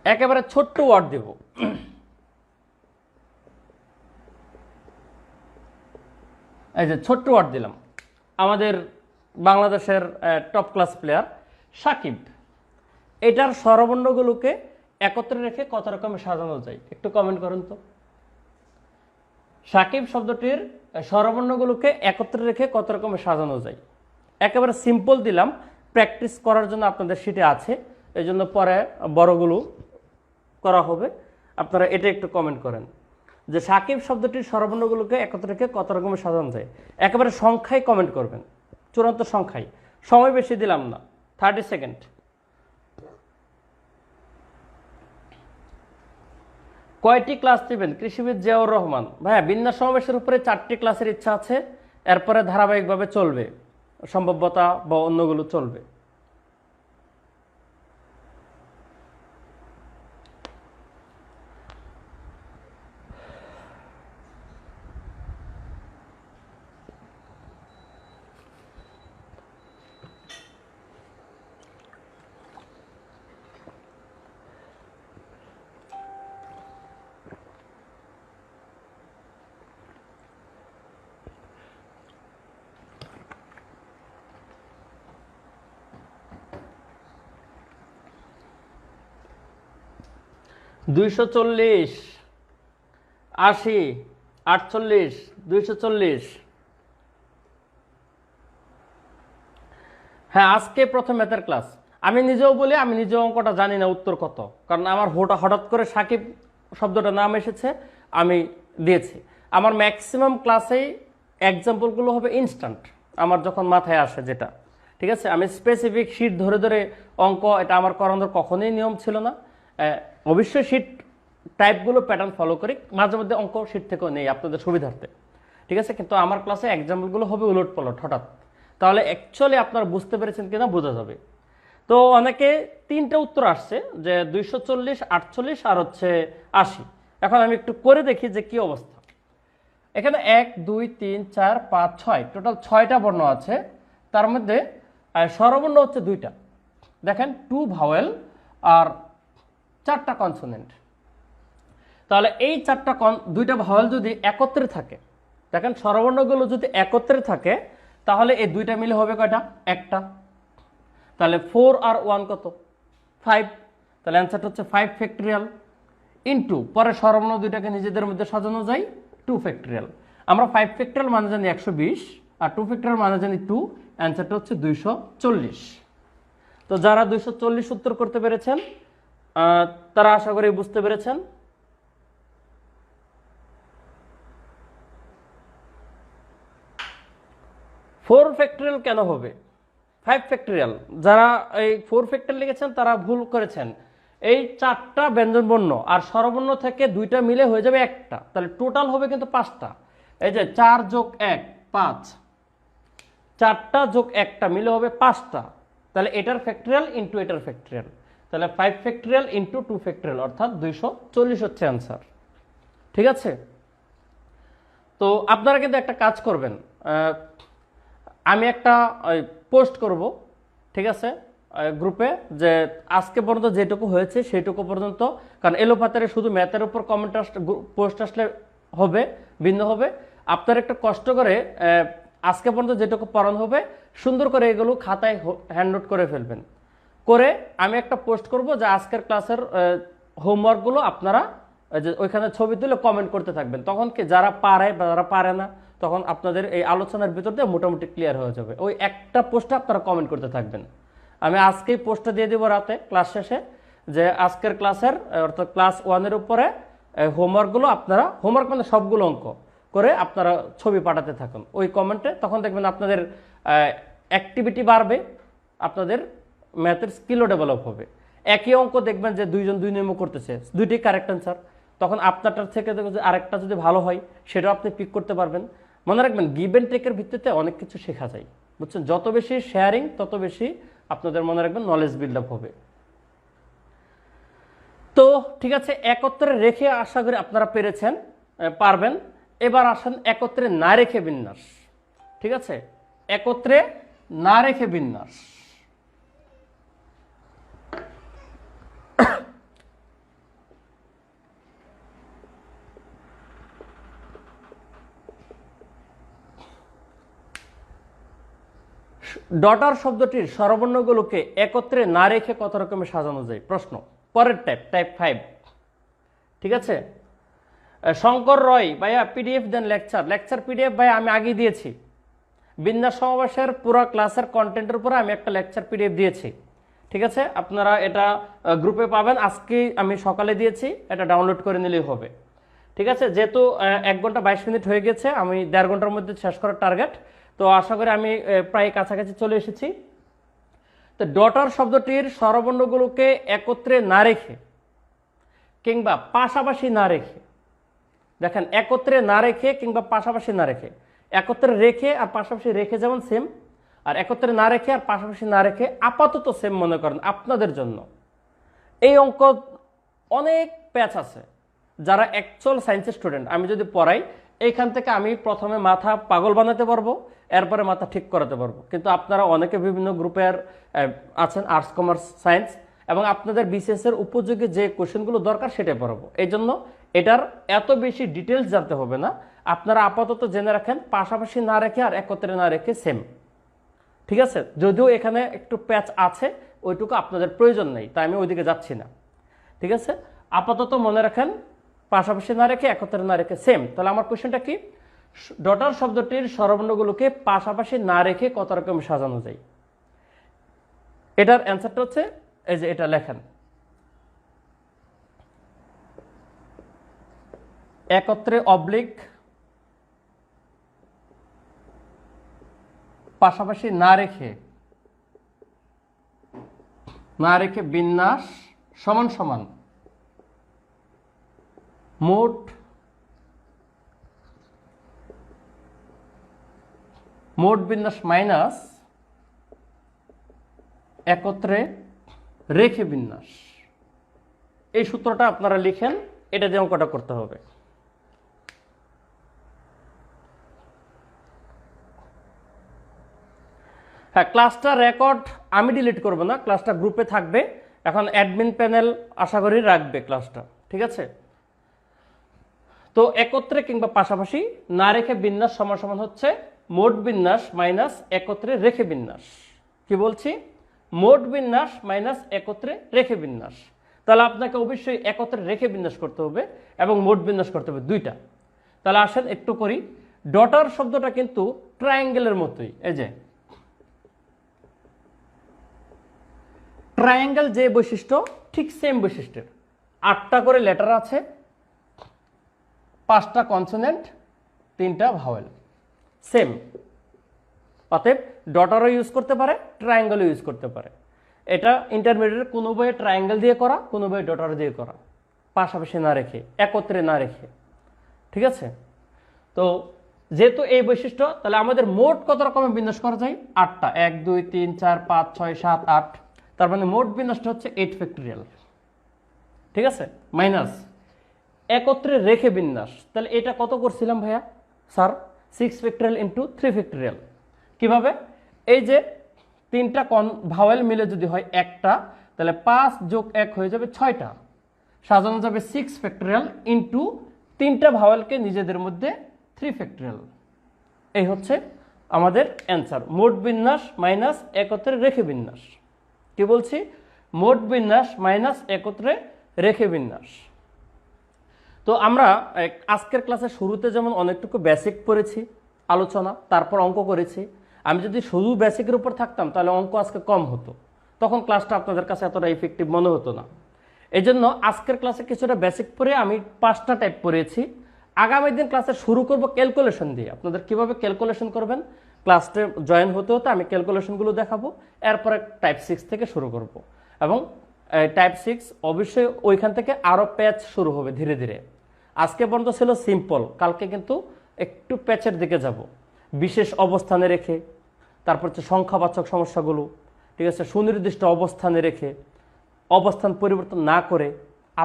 একেবারে ছোট্ট ওয়ার্ড দেব। এই যে ছোট্ট ওয়ার্ড দিলাম, আমাদের বাংলাদেশের টপ ক্লাস প্লেয়ার সাকিব, এটার স্বরবর্ণগুলোকে একত্রে রেখে কত রকমে সাজানো যায় একটু কমেন্ট করুন তো। সাকিব শব্দটির স্বরবর্ণগুলোকে একত্রে রেখে কত রকমে সাজানো যায়। একেবারে সিম্পল দিলাম, প্র্যাকটিস করার জন্য আপনাদের শিটে আছে, এই জন্য পরে বড়গুলো করা হবে। আপনারা এটা একটু কমেন্ট করেন যে সাকিব শব্দটির স্বরবর্ণগুলোকে একত্রে রেখে কত রকমের সাজানো যায়। একেবারে সংখ্যায় কমেন্ট করবেন, চূড়ান্ত সংখ্যায়। সময় বেশি দিলাম না, 30 সেকেন্ড। কয়টি ক্লাস নেবেন? কৃষিবিদ জিয়াউর রহমান। ভাইয়া বিন্যাস সমাবেশের উপরে 4টি ক্লাসের ইচ্ছা আছে, এরপরে ধারাবাহিকভাবে চলবে, সম্ভাব্যতা বা অন্যগুলো চলবে। দুইশো 80, 48, 240। হ্যাঁ, আজকে প্রথম ম্যাথের ক্লাস। আমি নিজেও বলি, আমি নিজেও অঙ্কটা জানি না উত্তর কত, কারণ আমার হঠাৎ করে সাকিব শব্দটা নাম এসেছে, আমি দিয়েছি। আমার ম্যাক্সিমাম ক্লাসেই এক্সাম্পলগুলো হবে ইনস্ট্যান্ট, আমার যখন মাথায় আসে যেটা, ঠিক আছে। আমি স্পেসিফিক শিট ধরে ধরে অঙ্ক, এটা আমার করানোর কখনোই নিয়ম ছিল না। অবশ্যই শিট টাইপগুলো প্যাটার্ন ফলো করি, মাঝে মধ্যে অঙ্ক শিট থেকেও নেই আপনাদের সুবিধার্থে, ঠিক আছে। কিন্তু আমার ক্লাসে এক্সাম্পলগুলো হবে উলট পালট হঠাৎ, তাহলে অ্যাকচুয়ালি আপনারা বুঝতে পেরেছেন কিনা বোঝা যাবে। তো অনেকে 3টে উত্তর আসছে, যে 240, 48 আর হচ্ছে 80। এখন আমি একটু করে দেখি যে কি অবস্থা। এখানে 1, 2, 3, 4, 5, 6, টোটাল 6টা বর্ণ আছে। তার মধ্যে স্বরবর্ণ হচ্ছে 2টা, দেখেন 2 ভাওয়েল আর 4টা কনসোনেন্ট। তাহলে এই 2টা ভাওয়েল যদি একত্রে থাকে, দেখেন স্বরবর্ণগুলো যদি একত্রে থাকে, তাহলে এই 2টা মিলে হবে কয়টা? একটা। তাহলে 4 আর 1 কত? 5। তাহলে অ্যান্সারটা হচ্ছে 5 ফ্যাক্টরিয়াল ইন্টু, পরে স্বরবর্ণ 2টাকে নিজেদের মধ্যে সাজানো যায় 2 ফ্যাক্টরিয়াল। আমরা 5 ফ্যাক্টরিয়াল মানে জানি 120, আর 2 ফ্যাক্টরিয়াল মানে জানি 2। অ্যান্সারটা হচ্ছে 240। তো যারা 240 উত্তর করতে পেরেছেন, তারা আশা করি বুঝতে পেরেছেন। ফোর ফ্যাক্টরিয়াল কেন হবে? 5 ফ্যাক্টরিয়াল। যারা এই 4 ফ্যাক্টরিয়াল লিখেছেন তারা ভুল করেছেন। এই 4টা ব্যঞ্জন বর্ণ আর স্বরবর্ণ থেকে 2টা মিলে হয়ে যাবে একটা, তাহলে টোটাল হবে কিন্তু 5টা। এই যে 4 যোগ 1 5, 4টা যোগ 1টা মিলে হবে 5টা। তাহলে এটার ফ্যাক্টরিয়াল ইন্টু এটার ফ্যাক্টরিয়াল, তাহলে 5 ফ্যাক্টরিয়াল ইন্টু 2 ফ্যাক্টরিয়াল, অর্থাৎ 240 হচ্ছে অ্যান্সার, ঠিক আছে। তো আপনারা কিন্তু একটা কাজ করবেন, আমি একটা পোস্ট করব, ঠিক আছে, গ্রুপে, যে আজকে পর্যন্ত যেটুকু হয়েছে সেইটুকু পর্যন্ত, কারণ এলোপাতারে শুধু ম্যাথের উপর কমেন্ট পোস্ট আসলে হবে, ভিন্ন হবে। আপনারা একটু কষ্ট করে আজকে পর্যন্ত যেটুকু পড়ানো হবে সুন্দর করে এগুলো খাতায় হ্যান্ড নোট করে ফেলবেন। করে আমি একটা পোস্ট করব যে আজকের ক্লাসের হোমওয়ার্কগুলো আপনারা যে ওইখানে ছবি তুলে কমেন্ট করতে থাকবেন। তখন কি যারা পারে বা যারা পারে না, তখন আপনাদের এই আলোচনার ভিতর দিয়ে মোটামুটি ক্লিয়ার হয়ে যাবে। ওই একটা পোস্টে আপনারা কমেন্ট করতে থাকবেন। আমি আজকেই পোস্টটা দিয়ে দেবো রাতে ক্লাস শেষে, যে আজকের ক্লাসের অর্থাৎ ক্লাস 1-এর উপরে হোমওয়ার্কগুলো আপনারা, হোমওয়ার্ক মানে সবগুলো অঙ্ক করে আপনারা ছবি পাঠাতে থাকুন ওই কমেন্টে। তখন দেখবেন আপনাদের অ্যাক্টিভিটি বাড়বে, আপনাদের ম্যাথের স্কিলও ডেভেলপ হবে। একই অঙ্ক দেখবেন যে 2 জন 2 নিয়মও করতেছে, 2টি কারেক্ট অ্যান্সার, তখন আপনারটার থেকে আরেকটা যদি ভালো হয় সেটাও আপনি পিক করতে পারবেন। মনে রাখবেন গিভ অ্যান্ড টেকের ভিত্তিতে অনেক কিছু শেখা যায়, বুঝছেন। যত বেশি শেয়ারিং তত বেশি আপনাদের মনে রাখবেন নলেজ বিল্ড আপ হবে। তো ঠিক আছে, একত্রে রেখে আশা করি আপনারা পেরেছেন, পারবেন। এবার আসেন একত্রে না রেখে বিন্যাস, ঠিক আছে, একত্রে না রেখে বিন্যাস। ডটার শব্দটির স্বরবর্ণগুলোকে একত্রে না রেখে কত রকমের সাজানো যায়? প্রশ্ন। পরের টাইপ 5। ঠিক আছে, শঙ্কর রয় ভাইয়া পিডিএফ দেন। লেকচার পিডিএফ ভাইয়া আমি আগে দিয়েছি। বিন্যাস সমাবেশের পুরো ক্লাসের কন্টেন্টের উপরে আমি একটা লেকচার পিডিএফ দিয়েছি। ঠিক আছে, আপনারা এটা গ্রুপে পাবেন। আজকে আমি সকালে দিয়েছি, এটা ডাউনলোড করে নিলেই হবে। ঠিক আছে, যেহেতু 1 ঘন্টা 22 মিনিট হয়ে গেছে, আমি 1.5 ঘন্টার মধ্যে শেষ করার টার্গেট। তো আশা করি আমি প্রায় কাছাকাছি চলে এসেছি। তো ডটার শব্দটির স্বরবর্ণগুলোকে একত্রে না রেখে কিংবা পাশাপাশি না রেখে, দেখেন একত্রে না রেখে কিংবা পাশাপাশি না রেখে, একত্রে রেখে আর পাশাপাশি রেখে যেমন সেম, আর একত্রে না রেখে আর পাশাপাশি না রেখে আপাতত সেম মনে করেন আপনাদের জন্য। এই অঙ্ক অনেক প্যাচ আছে। যারা অ্যাকচুয়াল সায়েন্সের স্টুডেন্ট, আমি যদি পড়াই এইখান থেকে আমি প্রথমে মাথা পাগল বানাতে পারবো, এরপরে মাথা ঠিক করাতে পারবো। কিন্তু আপনারা অনেকে বিভিন্ন গ্রুপের আছেন, আর্টস কমার্স সায়েন্স, এবং আপনাদের বিসিএস এর উপযোগী যে কোশ্চেনগুলো দরকার সেটাই পড়াবো। এই জন্য এটার এত বেশি ডিটেলস জানতে হবে না। আপনারা আপাতত জেনে রাখেন পাশাপাশি না রেখে আর একত্রে না রেখে সেম। ঠিক আছে, যদিও এখানে একটু প্যাচ আছে, ওইটুকু আপনাদের প্রয়োজন নেই, তাই আমি ওইদিকে যাচ্ছি না। ঠিক আছে, আপাতত মনে রাখেন পাশাপাশি না রেখে একত্রে না রেখে সেম। তাহলে আমার কোশ্চেনটা কি? ডটার শব্দটির স্বরবর্ণগুলোকে পাশাপাশি না রেখে কত রকম সাজানো যায়? এটার অ্যান্সারটা হচ্ছে এই যে এটা লেখেন, একত্রে অবলিক পাশাপাশি না রেখে বিন্যাস সমান সমান মোট বিন্যাস মাইনাস একত্রে রেখে বিন্যাস। এই সূত্রটা আপনারা লিখেন, এটা দিয়ে অঙ্কটা করতে হবে। হ্যাঁ, ক্লাসটা রেকর্ড আমি ডিলিট করব না, ক্লাসটা গ্রুপে থাকবে। এখন অ্যাডমিন প্যানেল আশা করি রাখবে ক্লাসটা। ঠিক আছে, তো একত্রে কিংবা পাশাপাশি না রেখে বিন্যাস সমান সমান হচ্ছে মোট বিন্যাস মাইনাস একত্রে রেখে বিন্যাস। কি বলছি? মোট বিন্যাস মাইনাস একত্রে রেখে বিন্যাস। তাহলে আপনাকে অবশ্যই একত্রে রেখে বিন্যাস করতে হবে এবং মোট বিন্যাস করতে হবে, দুইটা। তাহলে আসেন একটু করি। ডটার শব্দটা কিন্তু ট্রায়াঙ্গেলের মতোই। এই যে ট্রায়াঙ্গেল যে বৈশিষ্ট্য, ঠিক সেম বৈশিষ্ট্যের। 8টা করে লেটার আছে, 5টা কনসোনেন্ট, 3টা ভাওয়েল, সেম। অতএব ডটারও ইউজ করতে পারে, ট্রায়াঙ্গেলও ইউজ করতে পারে। এটা ইন্টারমিডিয়েট কোনো বইয়ে ট্রায়াঙ্গেল দিয়ে করা, কোনো বইয়ে ডটার দিয়ে করা, পাশাপাশি না রেখে, একত্রে না রেখে। ঠিক আছে, তো যেহেতু এই বৈশিষ্ট্য, তাহলে আমাদের মোট কত রকমের বিন্যাস করা যায়? 8টা। 1 2 3 4 5 6 7 8। তার মানে মোট বিন্যাসটা হচ্ছে 8 ফ্যাক্টরিয়াল। ঠিক আছে, মাইনাস একত্রে রেখে বিন্যাস। তাহলে এটা কত করছিলাম ভাইয়া? Sir 6 factorial into 3 factorial. কিভাবে? এই যে 3টা ভাওয়েল মিলে যদি হয় একটা, তাহলে 5 যোগ 1 হয়ে যাবে 6টা। সাজানো যাবে 6 ফ্যাক্টরিয়াল ইন্টু 3টা ভাওয়েলকে নিজেদের মধ্যে 3 ফ্যাক্টরিয়াল। এই হচ্ছে আমাদের অ্যান্সার, মোট বিন্যাস মাইনাস একত্রে রেখে বিন্যাস। কি বলছি? মোট বিন্যাস মাইনাস একত্রে রেখে বিন্যাস। তো আমরা আজকের ক্লাসের শুরুতে যেমন অনেকটুকু বেসিক পড়েছি আলোচনা, তারপর অঙ্ক করেছি। আমি যদি শুধু বেসিকের উপর থাকতাম তাহলে অঙ্ক আজকে কম হতো, তখন ক্লাসটা আপনাদের কাছে এতটা ইফেক্টিভ মনে হতো না। এই জন্য আজকের ক্লাসে কিছুটা বেসিক পড়ে আমি 5টা টাইপ পড়েছি। আগামী দিন ক্লাসে শুরু করব ক্যালকুলেশন দিয়ে। আপনাদের কিভাবে ক্যালকুলেশন করবেন, ক্লাসে জয়েন হতে হতে আমি ক্যালকুলেশনগুলো দেখাবো। এরপরে টাইপ 6 থেকে শুরু করব, এবং টাইপ 6 অবশ্যই ওইখান থেকে আরও প্যাচ শুরু হবে ধীরে ধীরে। আজকে পর্যন্ত ছিল সিম্পল, কালকে কিন্তু একটু প্যাচের দিকে যাব। বিশেষ অবস্থানে রেখে, তারপর হচ্ছে সংখ্যাবাচক সমস্যাগুলো, ঠিক আছে, সুনির্দিষ্ট অবস্থানে রেখে, অবস্থান পরিবর্তন না করে,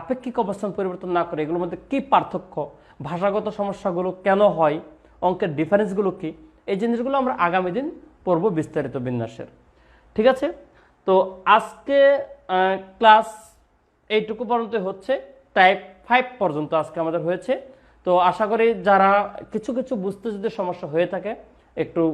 আপেক্ষিক অবস্থান পরিবর্তন না করে, এগুলোর মধ্যে কী পার্থক্য, ভাষাগত সমস্যাগুলো কেন হয়, অঙ্কের ডিফারেন্সগুলো কি, এই জিনিসগুলো আমরা আগামী দিন পড়ব বিস্তারিত বিন্যাসের। ঠিক আছে, তো আজকে ক্লাস এইটুকু পর্যন্ত হচ্ছে, টাইপ 5 পর্যন্ত আজকে আমাদের হয়েছে। তো আশা করি যারা কিছু কিছু বুঝতে যদি সমস্যা হয়ে থাকে একটু